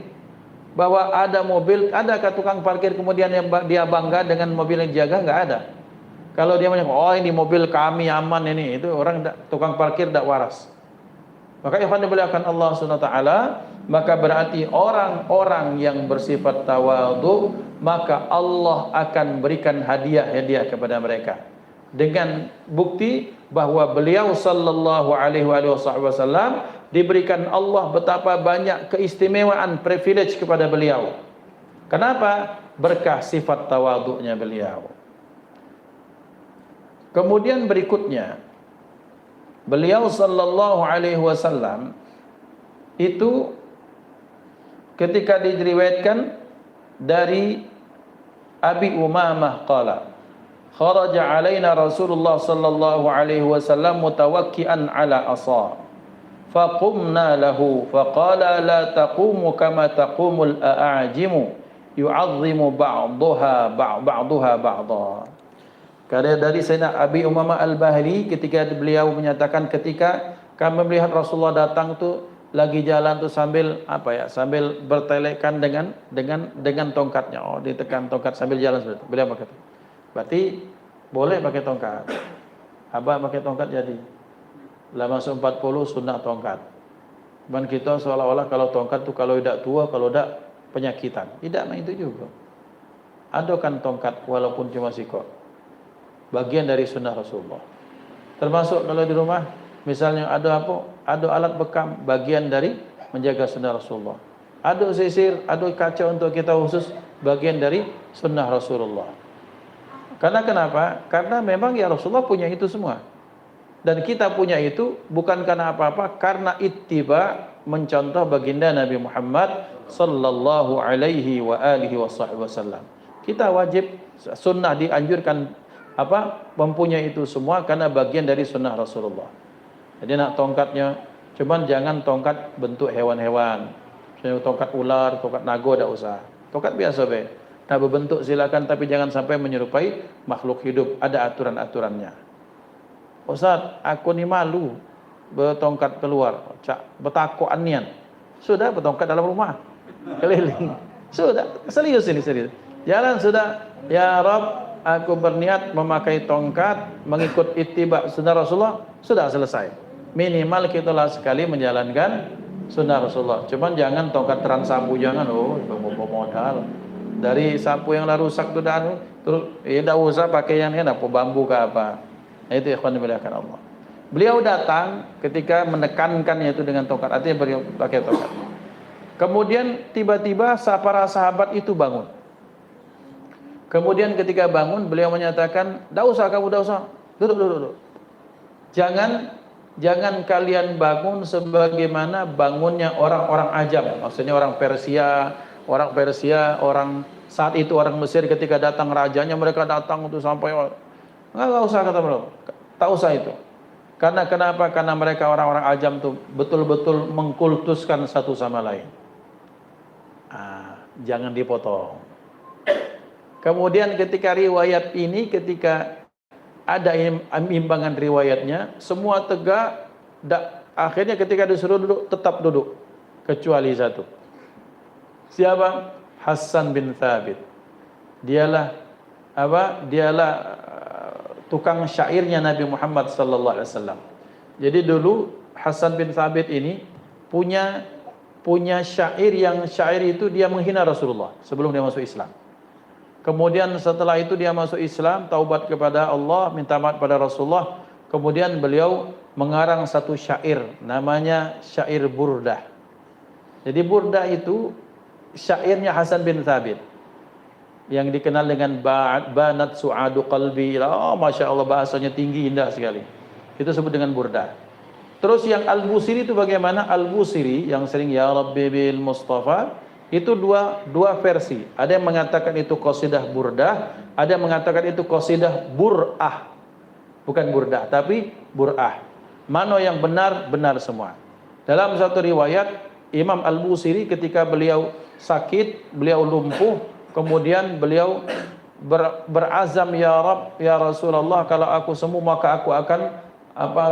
Bahwa ada mobil, adakah tukang parkir kemudian yang dia bangga dengan mobil yang dijaga? Enggak ada. Kalau dia menyebut, oh ini mobil kami aman ini, itu orang tukang parkir tidak waras. Maka ikhwan dimuliakan Allah Subhanahu wa taala, maka berarti orang-orang yang bersifat tawadhu, maka Allah akan berikan hadiah-hadiah kepada mereka. Dengan bukti bahwa beliau sallallahu alaihi wasallam diberikan Allah betapa banyak keistimewaan, privilege kepada beliau. Kenapa? Berkah sifat tawadhu'nya beliau. Kemudian berikutnya, beliau sallallahu alaihi wasallam itu ketika diriwayatkan dari Abi Umamah qala kharaja alaina Rasulullah sallallahu alaihi wasallam mutawakkian ala asa faqumna lahu faqala la taqumu kama taqumul a'ajimu yu'azzimu ba'daha ba'dha. Karena dari Sayyidina Abi Umamah Al-Bahili ketika beliau menyatakan ketika kami melihat Rasulullah datang tu lagi jalan tu sambil sambil bertelekan dengan tongkatnya. Oh, ditekan tongkat sambil jalan seperti itu. Beliau berkata, berarti boleh pakai tongkat. Abah pakai tongkat jadi. Lah masuk 40 sunnah tongkat. Dan kita seolah-olah kalau tongkat tu kalau tidak tua, kalau tidak penyakitan. Tidak itu juga. Ada kan tongkat walaupun cuma sikok. Bagian dari sunnah Rasulullah. Termasuk kalau di rumah misalnya ada alat bekam, bagian dari menjaga sunnah Rasulullah. Ada sisir, ada kaca untuk kita khusus, bagian dari sunnah Rasulullah. Karena kenapa? Karena memang ya Rasulullah punya itu semua. Dan kita punya itu bukan karena apa-apa, karena ittiba, mencontoh baginda Nabi Muhammad sallallahu alaihi wa alihi wasallam. Kita wajib, sunnah dianjurkan mempunyai itu semua karena bagian dari sunnah Rasulullah. Jadi nak tongkatnya, cuman jangan tongkat bentuk hewan-hewan. Misalnya tongkat ular, tongkat naga tak usah. Tongkat biasa be. Nah berbentuk silakan, tapi jangan sampai menyerupai makhluk hidup. Ada aturan-aturannya. Ustaz, aku ni malu bertongkat keluar. Bertakut anian. Sudah bertongkat dalam rumah. Keliling. Sudah, serius ini serius. Jalan sudah. Ya Rabb, aku berniat memakai tongkat, mengikut ittiba sunnah Rasulullah, sudah selesai. Minimal kita lah sekali menjalankan sunnah Rasulullah. Cuman jangan tongkat terang sapu, jangan. Oh, modal. Dari sapu yang dah rusak tu dah, terus dah usah pakai yang ni, apa bambu ke apa. Itu ikhwan dimuliakan Allah. Beliau datang ketika menekankannya itu dengan tongkat, artinya beliau pakai tongkat. Kemudian tiba-tiba para sahabat itu bangun. Kemudian ketika bangun beliau menyatakan, "Dak usah kamu, dak usah. Duduk. Jangan kalian bangun sebagaimana bangunnya orang-orang ajam." Maksudnya orang Persia, orang saat itu orang Mesir ketika datang rajanya, mereka datang untuk sampai enggak usah kata beliau. Tak usah itu. Karena kenapa? Karena mereka orang-orang ajam itu betul-betul mengkultuskan satu sama lain. Jangan dipotong. Kemudian ketika riwayat ini, ketika ada imbangan riwayatnya, semua tegak, akhirnya ketika disuruh duduk, tetap duduk. Kecuali satu. Siapa? Hassan bin Thabit. Dialah tukang syairnya Nabi Muhammad sallallahu alaihi wasallam. Jadi dulu Hassan bin Thabit ini punya syair itu dia menghina Rasulullah sebelum dia masuk Islam. Kemudian setelah itu dia masuk Islam, taubat kepada Allah, minta maaf pada Rasulullah. Kemudian beliau mengarang satu syair, namanya syair Burdah. Jadi Burdah itu syairnya Hasan bin Thabit, yang dikenal dengan Banat Su'adu Qalbi. Oh, Masya Allah, bahasanya tinggi, indah sekali. Itu disebut dengan Burdah. Terus yang Al-Busiri itu bagaimana? Al-Busiri yang sering Ya Rabbi bil Mustafa, itu dua versi. Ada yang mengatakan itu qasidah Burdah, ada yang mengatakan itu qasidah Bur'ah. Bukan Burdah, tapi Bur'ah. Mana yang benar, benar semua. Dalam satu riwayat, Imam Al-Busiri ketika beliau sakit, beliau lumpuh, kemudian beliau berazam, ya Rabb, ya Rasulullah, kalau aku sembuh maka aku akan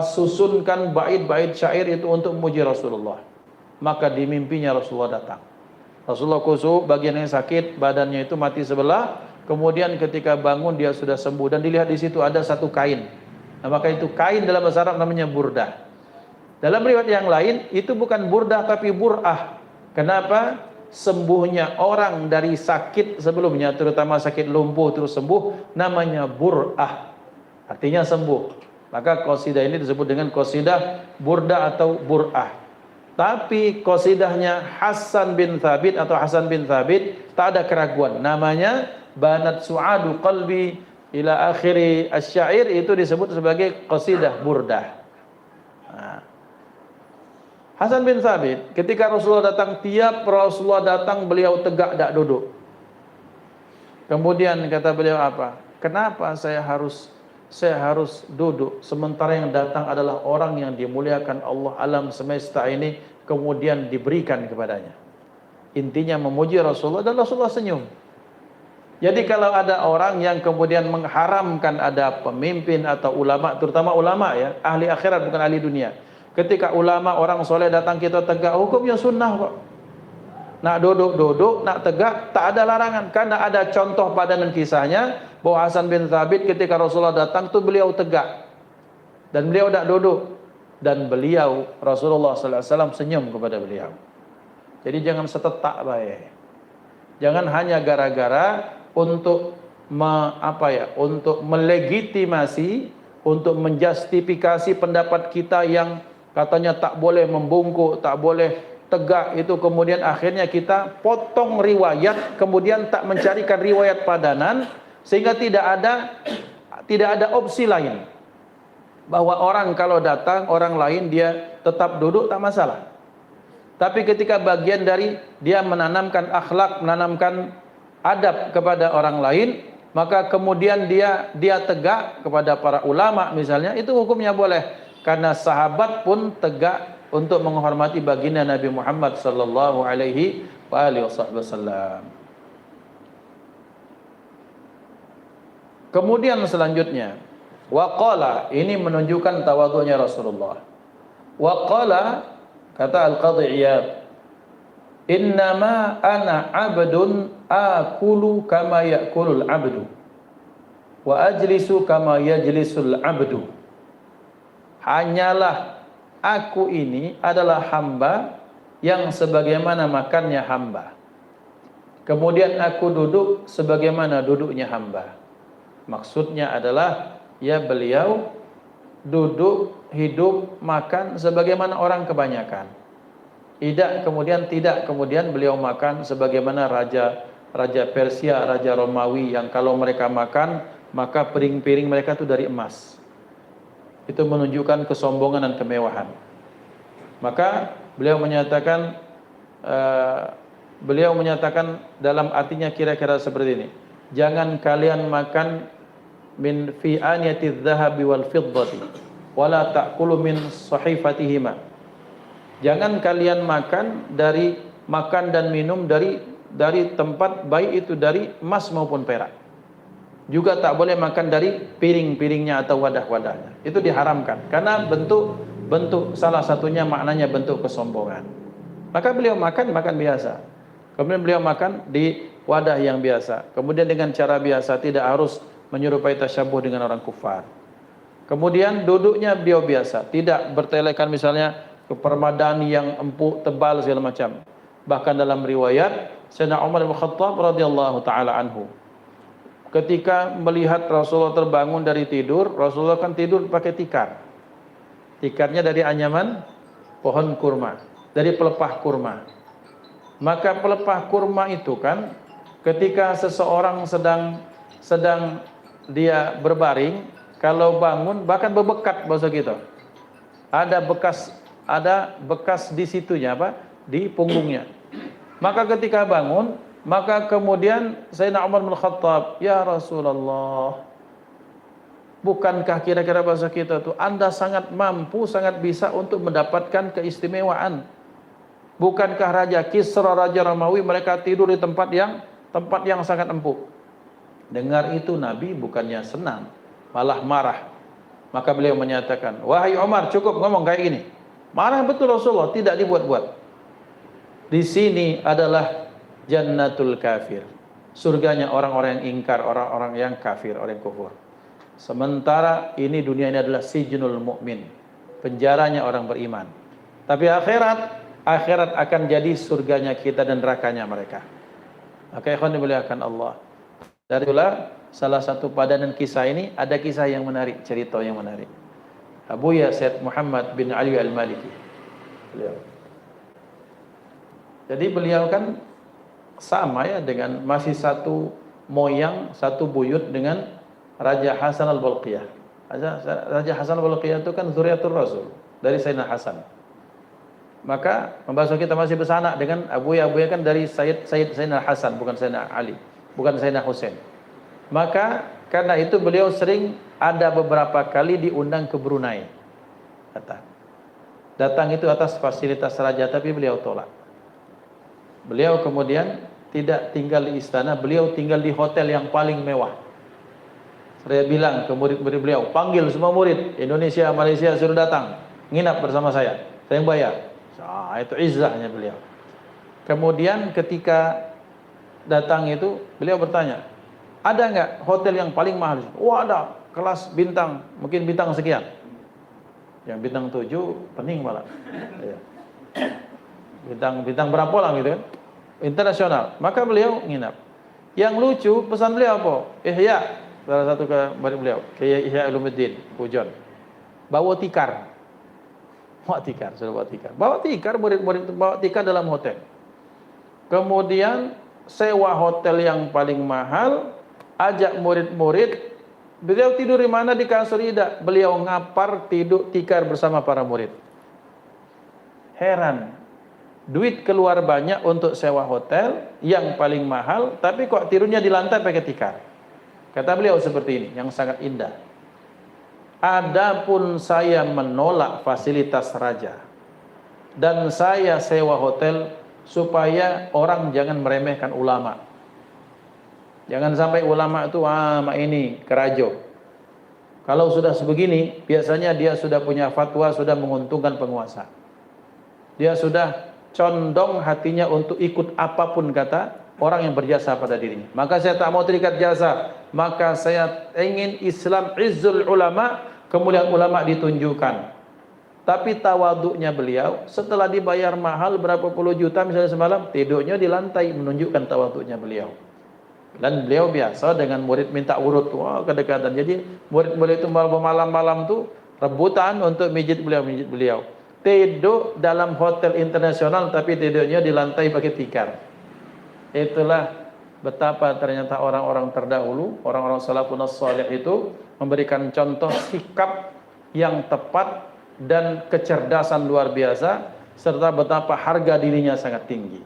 susunkan bait-bait syair itu untuk memuji Rasulullah. Maka di mimpinya Rasulullah datang. Rasulullah kusuk, bagian yang sakit, badannya itu mati sebelah. Kemudian ketika bangun dia sudah sembuh, dan dilihat di situ ada satu kain. Nah, maka itu kain dalam bahasa Arab namanya burdah. Dalam riwayat yang lain itu bukan burdah tapi bur'ah. Kenapa? Sembuhnya orang dari sakit sebelumnya, terutama sakit lumpuh terus sembuh, namanya bur'ah. Artinya sembuh. Maka qasidah ini disebut dengan qasidah burdah atau bur'ah. Tapi qasidahnya Hasan bin Thabit atau Hasan bin Thabit tak ada keraguan. Namanya Banat Su'adu Qalbi ila akhiri asyair, itu disebut sebagai qasidah burdah. Nah, Hasan bin Thabit ketika Rasulullah datang, tiap Rasulullah datang beliau tegak tak duduk. Kemudian kata beliau apa? Kenapa saya harus duduk sementara yang datang adalah orang yang dimuliakan Allah alam semesta ini, kemudian diberikan kepadanya. Intinya memuji Rasulullah, dan Rasulullah senyum. Jadi kalau ada orang yang kemudian mengharamkan ada pemimpin atau ulama, terutama ulama ya, ahli akhirat bukan ahli dunia. Ketika ulama orang soleh datang kita tegak, hukumnya sunnah kok. Nak duduk, nak tegak, tak ada larangan. Karena ada contoh padanan kisahnya bahwa Hasan bin Thabit ketika Rasulullah datang tuh beliau tegak dan beliau tak duduk, dan beliau Rasulullah SAW senyum kepada beliau. Jadi jangan setetak baik. Jangan hanya gara-gara untuk untuk melegitimasi, untuk menjustifikasi pendapat kita yang katanya tak boleh membungkuk, tak boleh tegak, itu kemudian akhirnya kita potong riwayat, kemudian tak mencarikan riwayat padanan, sehingga tidak ada opsi lain bahwa orang kalau datang orang lain dia tetap duduk tak masalah. Tapi ketika bagian dari dia menanamkan akhlak, menanamkan adab kepada orang lain, maka kemudian dia tegak kepada para ulama misalnya, itu hukumnya boleh, karena sahabat pun tegak untuk menghormati baginda Nabi Muhammad sallallahu alaihi wasallam. Kemudian selanjutnya, waqala, ini menunjukkan tawadhunya Rasulullah. Waqala, kata Al-Qadhi Iyad, innama ana abdun akulu kama yakulul abdu wa ajlisu kama yajlisul abdu. Hanyalah aku ini adalah hamba yang sebagaimana makannya hamba, kemudian aku duduk sebagaimana duduknya hamba. Maksudnya adalah ya beliau duduk, hidup, makan sebagaimana orang kebanyakan. Tidak kemudian beliau makan sebagaimana raja Persia, raja Romawi, yang kalau mereka makan maka piring-piring mereka itu dari emas. Itu menunjukkan kesombongan dan kemewahan. Maka beliau menyatakan dalam artinya kira-kira seperti ini. Jangan kalian makan min fi aniyatiz zahabi wal fiddati wala ta'kulu min sahifatihima. Jangan kalian makan dan minum dari tempat baik itu dari emas maupun perak. Juga tak boleh makan dari piring-piringnya atau wadah-wadahnya. Itu diharamkan karena bentuk salah satunya maknanya bentuk kesombongan. Maka beliau makan biasa. Kemudian beliau makan di wadah yang biasa. Kemudian dengan cara biasa, tidak harus menyerupai tasyabuh dengan orang kufar. Kemudian duduknya beliau biasa, tidak bertelekan misalnya ke permadani yang empuk, tebal segala macam. Bahkan dalam riwayat Sayyidina Umar bin Khattab radhiyallahu taala anhu, ketika melihat Rasulullah terbangun dari tidur, Rasulullah kan tidur pakai tikar. Tikarnya dari anyaman pohon kurma, dari pelepah kurma. Maka pelepah kurma itu kan ketika seseorang sedang dia berbaring, kalau bangun bahkan berbekat bahasa kita. Ada bekas di situnya di punggungnya. Maka ketika bangun, maka kemudian Sayyidina Umar bin Khattab, ya Rasulullah, Bukankah kira-kira bahasa kita tuh Anda sangat mampu, sangat bisa untuk mendapatkan keistimewaan? Bukankah Raja Kisra, Raja Romawi, mereka tidur di tempat yang sangat empuk? Dengar itu Nabi bukannya senang, malah marah. Maka beliau menyatakan, wahai Umar, cukup ngomong kayak gini. Marah betul Rasulullah, tidak dibuat-buat. Di sini adalah jannatul kafir, surganya orang-orang yang ingkar, orang-orang yang kafir, orang yang kufur. Sementara ini dunia ini adalah sijnul mukmin, penjaranya orang beriman. Tapi akhirat akan jadi surganya kita dan nerakanya mereka. Maka ikhwan dimuliakan Allah. Dari itulah salah satu padanan kisah ini ada kisah yang menarik, cerita yang menarik. Abu Said Muhammad bin Ali Al-Maliki. Jadi beliau kan sama ya dengan masih satu moyang, satu buyut dengan Raja Hasan Al-Balqiyah. Raja Hasan Al-Balqiyah itu kan zuriatul Rasul dari Sayyidina Hasan. Maka membahas kita masih bersanak dengan Abu Ya kan dari Sayyidina Hasan, bukan Sayyidina Ali, bukan Sayyidina Husain. Maka karena itu beliau sering ada beberapa kali diundang ke Brunei. Datang itu atas fasilitas raja, tapi beliau tolak. Beliau kemudian tidak tinggal di istana, beliau tinggal di hotel yang paling mewah. Saya bilang ke murid-murid beliau, panggil semua murid Indonesia, Malaysia suruh datang, nginap bersama saya yang bayar. Itu izzahnya beliau. Kemudian ketika datang itu, beliau bertanya, ada nggak hotel yang paling mahal? Oh ada, kelas bintang, mungkin bintang sekian. Yang bintang 7, pening malah. Bintang berapa lah gitu kan? Internasional. Maka beliau nginap. Yang lucu, pesan beliau apa? Ihya, salah satu ke murid beliau, Kiai Ihya Ulumuddin, Pujon. Bawa tikar. Bawa tikar, murid-murid itu bawa tikar dalam hotel. Kemudian sewa hotel yang paling mahal, ajak murid-murid. Beliau tidur di mana? Di kasur tidak. Beliau ngapar tidur tikar bersama para murid. Heran. Duit keluar banyak untuk sewa hotel yang paling mahal, tapi kok tidurnya di lantai pakai tikar. Kata beliau seperti ini, yang sangat indah. Adapun saya menolak fasilitas raja dan saya sewa hotel supaya orang jangan meremehkan ulama. Jangan sampai ulama itu ini kerajo. Kalau sudah sebegini, biasanya dia sudah punya fatwa, sudah menguntungkan penguasa. Dia sudah condong hatinya untuk ikut apapun kata orang yang berjasa pada dirinya. Maka saya tak mau terikat jasa. Maka saya ingin Islam izzul ulama, kemuliaan ulama ditunjukkan. Tapi tawaduknya beliau, setelah dibayar mahal berapa puluh juta misalnya semalam, tidurnya di lantai, menunjukkan tawaduknya beliau. Dan beliau biasa dengan murid minta urut, kedekatan. Jadi murid-murid itu malam-malam tuh rebutan untuk mijit beliau. Tidur dalam hotel internasional, tapi tidurnya di lantai pakai tikar. Itulah betapa ternyata orang-orang terdahulu, orang-orang salafun salih itu memberikan contoh sikap yang tepat dan kecerdasan luar biasa, serta betapa harga dirinya sangat tinggi.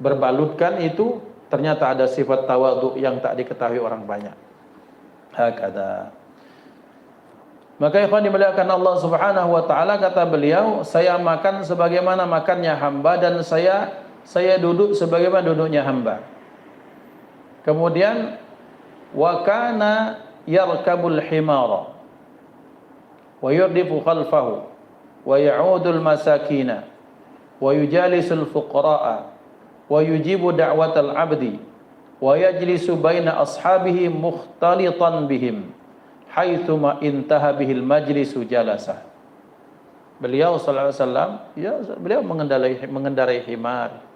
Berbalutkan itu ternyata ada sifat tawadhu yang tak diketahui orang banyak. Hakada. Maka ikhwan dimuliakan Allah Subhanahu wa taala, kata beliau, saya makan sebagaimana makannya hamba dan saya duduk sebagaimana duduknya hamba. Kemudian wa kana yarkabul himara wa yurdifu khalfahu wa ya'udul masakina wa yujalisul fuqara'a wa yujibu da'watal 'abdi wa yajlisu baina ashabihi mukhtalitan bihim haitsuma intaha bihil majlisu jalasa. Beliau sallallahu alaihi wasallam beliau mengendarai himar.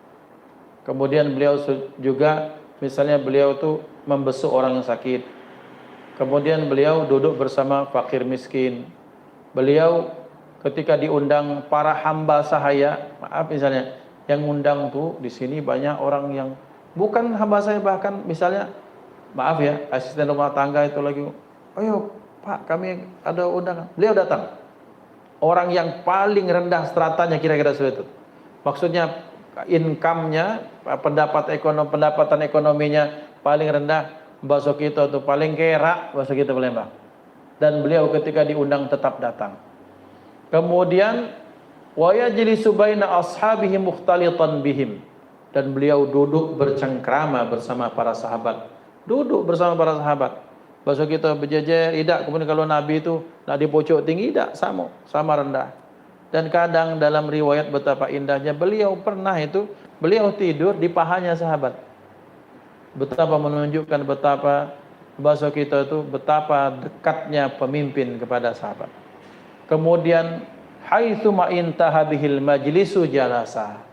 Kemudian beliau juga misalnya beliau itu membesuk orang yang sakit. Kemudian beliau duduk bersama fakir miskin. Beliau ketika diundang para hamba sahaya, maaf misalnya yang undang tuh di sini banyak orang yang bukan hamba saya, bahkan misalnya maaf ya, asisten rumah tangga itu lagi, ayo Pak kami ada undangan, beliau datang. Orang yang paling rendah stratanya kira-kira seperti itu. Maksudnya income-nya, pendapatan ekonominya paling rendah, bahasa kita tuh paling kerak, bahasa kita Palembang. dan beliau ketika diundang tetap datang. Kemudian wa yajlisu baina ashabihi mukhtalitan bihim, dan beliau duduk bercengkrama bersama para sahabat. Duduk bersama para sahabat. Bahasa kita berjejer, tidak. Kemudian kalau Nabi itu nak dipocok tinggi, tidak, sama rendah. Dan kadang dalam riwayat betapa indahnya beliau pernah itu, beliau tidur di pahanya sahabat. Betapa menunjukkan betapa bahasa kita itu betapa dekatnya pemimpin kepada sahabat. Kemudian haitsu ma intaha bihil majlisu jalasa.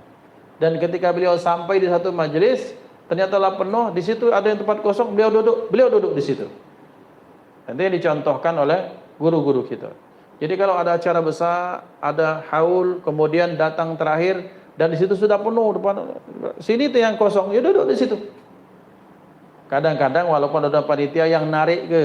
Dan ketika beliau sampai di satu majelis, ternyata lah penuh, di situ ada yang tempat kosong, beliau duduk di situ. Nanti dicontohkan oleh guru-guru kita. Jadi kalau ada acara besar, ada haul, kemudian datang terakhir, dan di situ sudah penuh, depan sini tuh yang kosong, ya duduk di situ. Kadang-kadang walaupun ada panitia yang narik ke,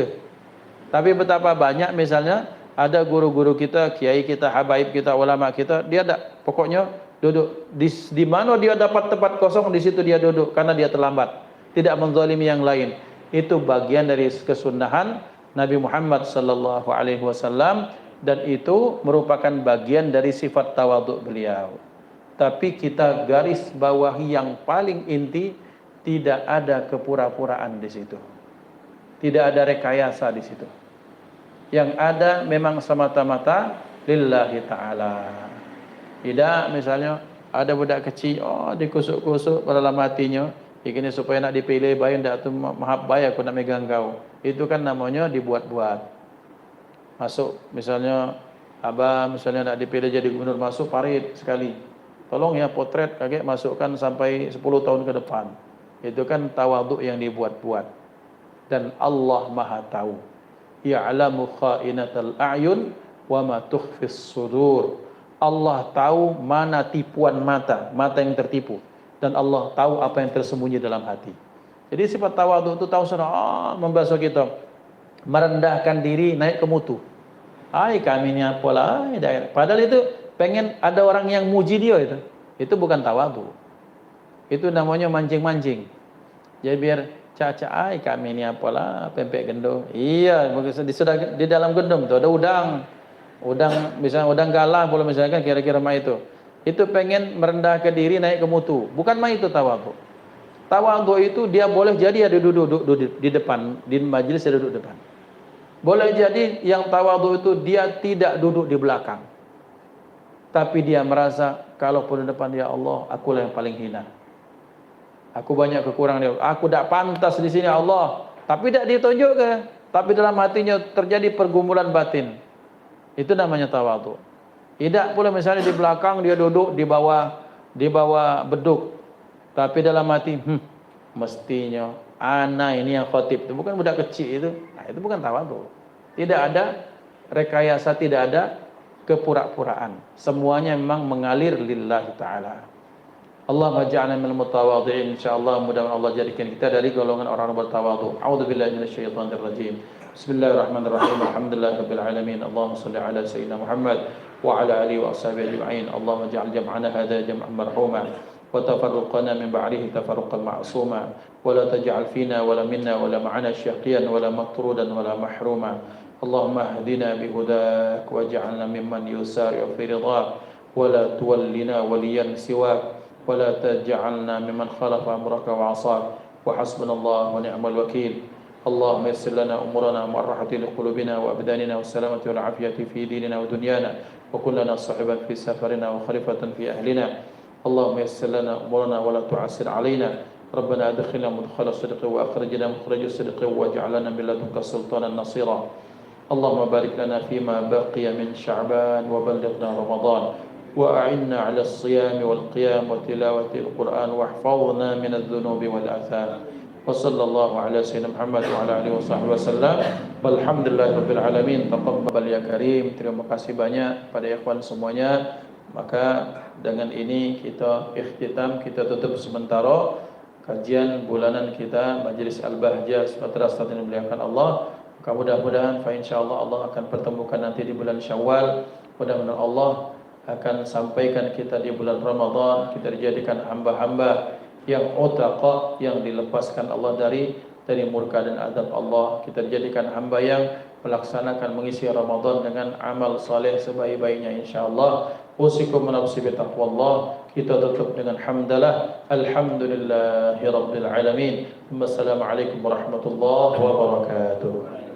tapi betapa banyak misalnya ada guru-guru kita, kiai kita, habaib kita, ulama kita, dia ada, pokoknya duduk di mana dia dapat tempat kosong, di situ dia duduk karena dia terlambat, tidak menzalimi yang lain. Itu bagian dari kesunahan Nabi Muhammad sallallahu alaihi wasallam. Dan itu merupakan bagian dari sifat tawadhu beliau. Tapi kita garis bawahi yang paling inti, tidak ada kepura-puraan di situ. Tidak ada rekayasa di situ. Yang ada memang semata-mata lillahi ta'ala. Tidak misalnya ada budak kecil, dikusuk-kusuk pada dalam hatinya, begini supaya nak dipilih, bayar tak tu mahab bayar aku nak megang kau. Itu kan namanya dibuat-buat. Masuk misalnya abah misalnya nak dipilih jadi gubernur, masuk parit sekali, tolong ya potret kakek masukkan sampai 10 tahun ke depan. Itu kan tawadhu yang dibuat-buat. Dan Allah Maha tahu, ya'lamu kha'inatal a'yun wa ma tukhfis sudur. Allah tahu mana tipuan mata yang tertipu, dan Allah tahu apa yang tersembunyi dalam hati. Jadi sifat tawadhu itu tahu sudah membasuh kita, merendahkan diri, naik ke mutu. Kami ni apalah, daerah. Padahal itu pengen ada orang yang muji dia itu. Itu bukan tawadhu. Itu namanya mancing-mancing. Jadi biar caca, kami ni apalah, pempek gendong. Iya, sudah di dalam gendong tu ada udang. Misalnya udang galah, boleh misalkan kira-kira mah itu. Itu pengen merendahkan diri, naik ke mutu. Bukan mah itu tawadhu. Tawadhu itu dia boleh jadi ada duduk di depan, di majelis dia duduk depan. Boleh jadi yang tawadhu itu dia tidak duduk di belakang, tapi dia merasa kalaupun di depan, ya Allah, akulah yang paling hina. Aku banyak kekurangan, aku tidak pantas di sini Allah. Tapi tidak ditunjukkan, tapi dalam hatinya terjadi pergumulan batin. Itu namanya tawadhu. Tidak boleh misalnya di belakang dia duduk di bawah beduk, tapi dalam hati mestinya ana ini yang khotib, itu bukan budak kecil itu. Nah, itu bukan tawadhu. Tidak ada rekayasa, tidak ada kepura-puraan. Semuanya memang mengalir lillahi ta'ala. Allahumma ja'alna minal mutawadhi'in. Insyaallah mudah-mudahan Allah jadikan kita dari golongan orang-orang bertawadhu. A'udzubillahi minasyaitonir rajim. Bismillahirrahmanirrahim. Alhamdulillahirabbil alamin. Allahumma shalli ala sayyidina Muhammad wa ala alihi wa ashabihi ajma'in. Allahumma ja'al jam'ana hadza jam'an marhuma wa tafarruqana min ba'dihi tafarruqan ma'suma wa la taj'al fina wa la minna wa la ma'ana syaqiyan wa la matrudan wa la mahruma. اللهم اهدنا بهداك واجعلنا ممن يسارع في رضاك ولا تولنا وليا سواك ولا تجعلنا ممن خالف امرك وعصاك وحسبنا الله ونعم الوكيل. اللهم يسر لنا امورنا مع الراحه لقلوبنا وابداننا والسلامه والعافيه في ديننا ودنيانا وكن لنا صاحبا في سفرنا وخليفه في اهلنا. اللهم يسر لنا امورنا ولا تعسر علينا. ربنا ادخلنا مدخل صدق واخرجنا مخرج صدق واجعلنا من لدنك سلطانا نصيرا. اللهم بارك لنا فيما بقي من شعبان وبلغنا رمضان وأعنا على الصيام والقيام وتلاوة القرآن واحفظنا من الذنوب والآثام. وصلى الله على سيدنا محمد وعلى آله وصحبه وسلم والحمد لله رب العالمين. Taqabbal ya karim. Terima kasih banyak pada ikhwan semuanya. Maka dengan ini kita ikhtitam, kita tutup sementara kajian bulanan kita Majelis Al-Bahjah Sumatera Selatan yang dimuliakan Allah. Mudah-mudahan insyaallah Allah akan pertemukan nanti di bulan Syawal. Mudah-mudahan Allah akan sampaikan kita di bulan Ramadan, kita dijadikan hamba-hamba yang utaqa, yang dilepaskan Allah dari murka dan azab Allah. Kita dijadikan hamba yang melaksanakan mengisi Ramadan dengan amal saleh sebaik-baiknya insyaallah. Usikum nafsi bi taqwallah. Kita tutup dengan hamdalah. Alhamdulillahirabbil alamin. Wassalamualaikum warahmatullahi wabarakatuh.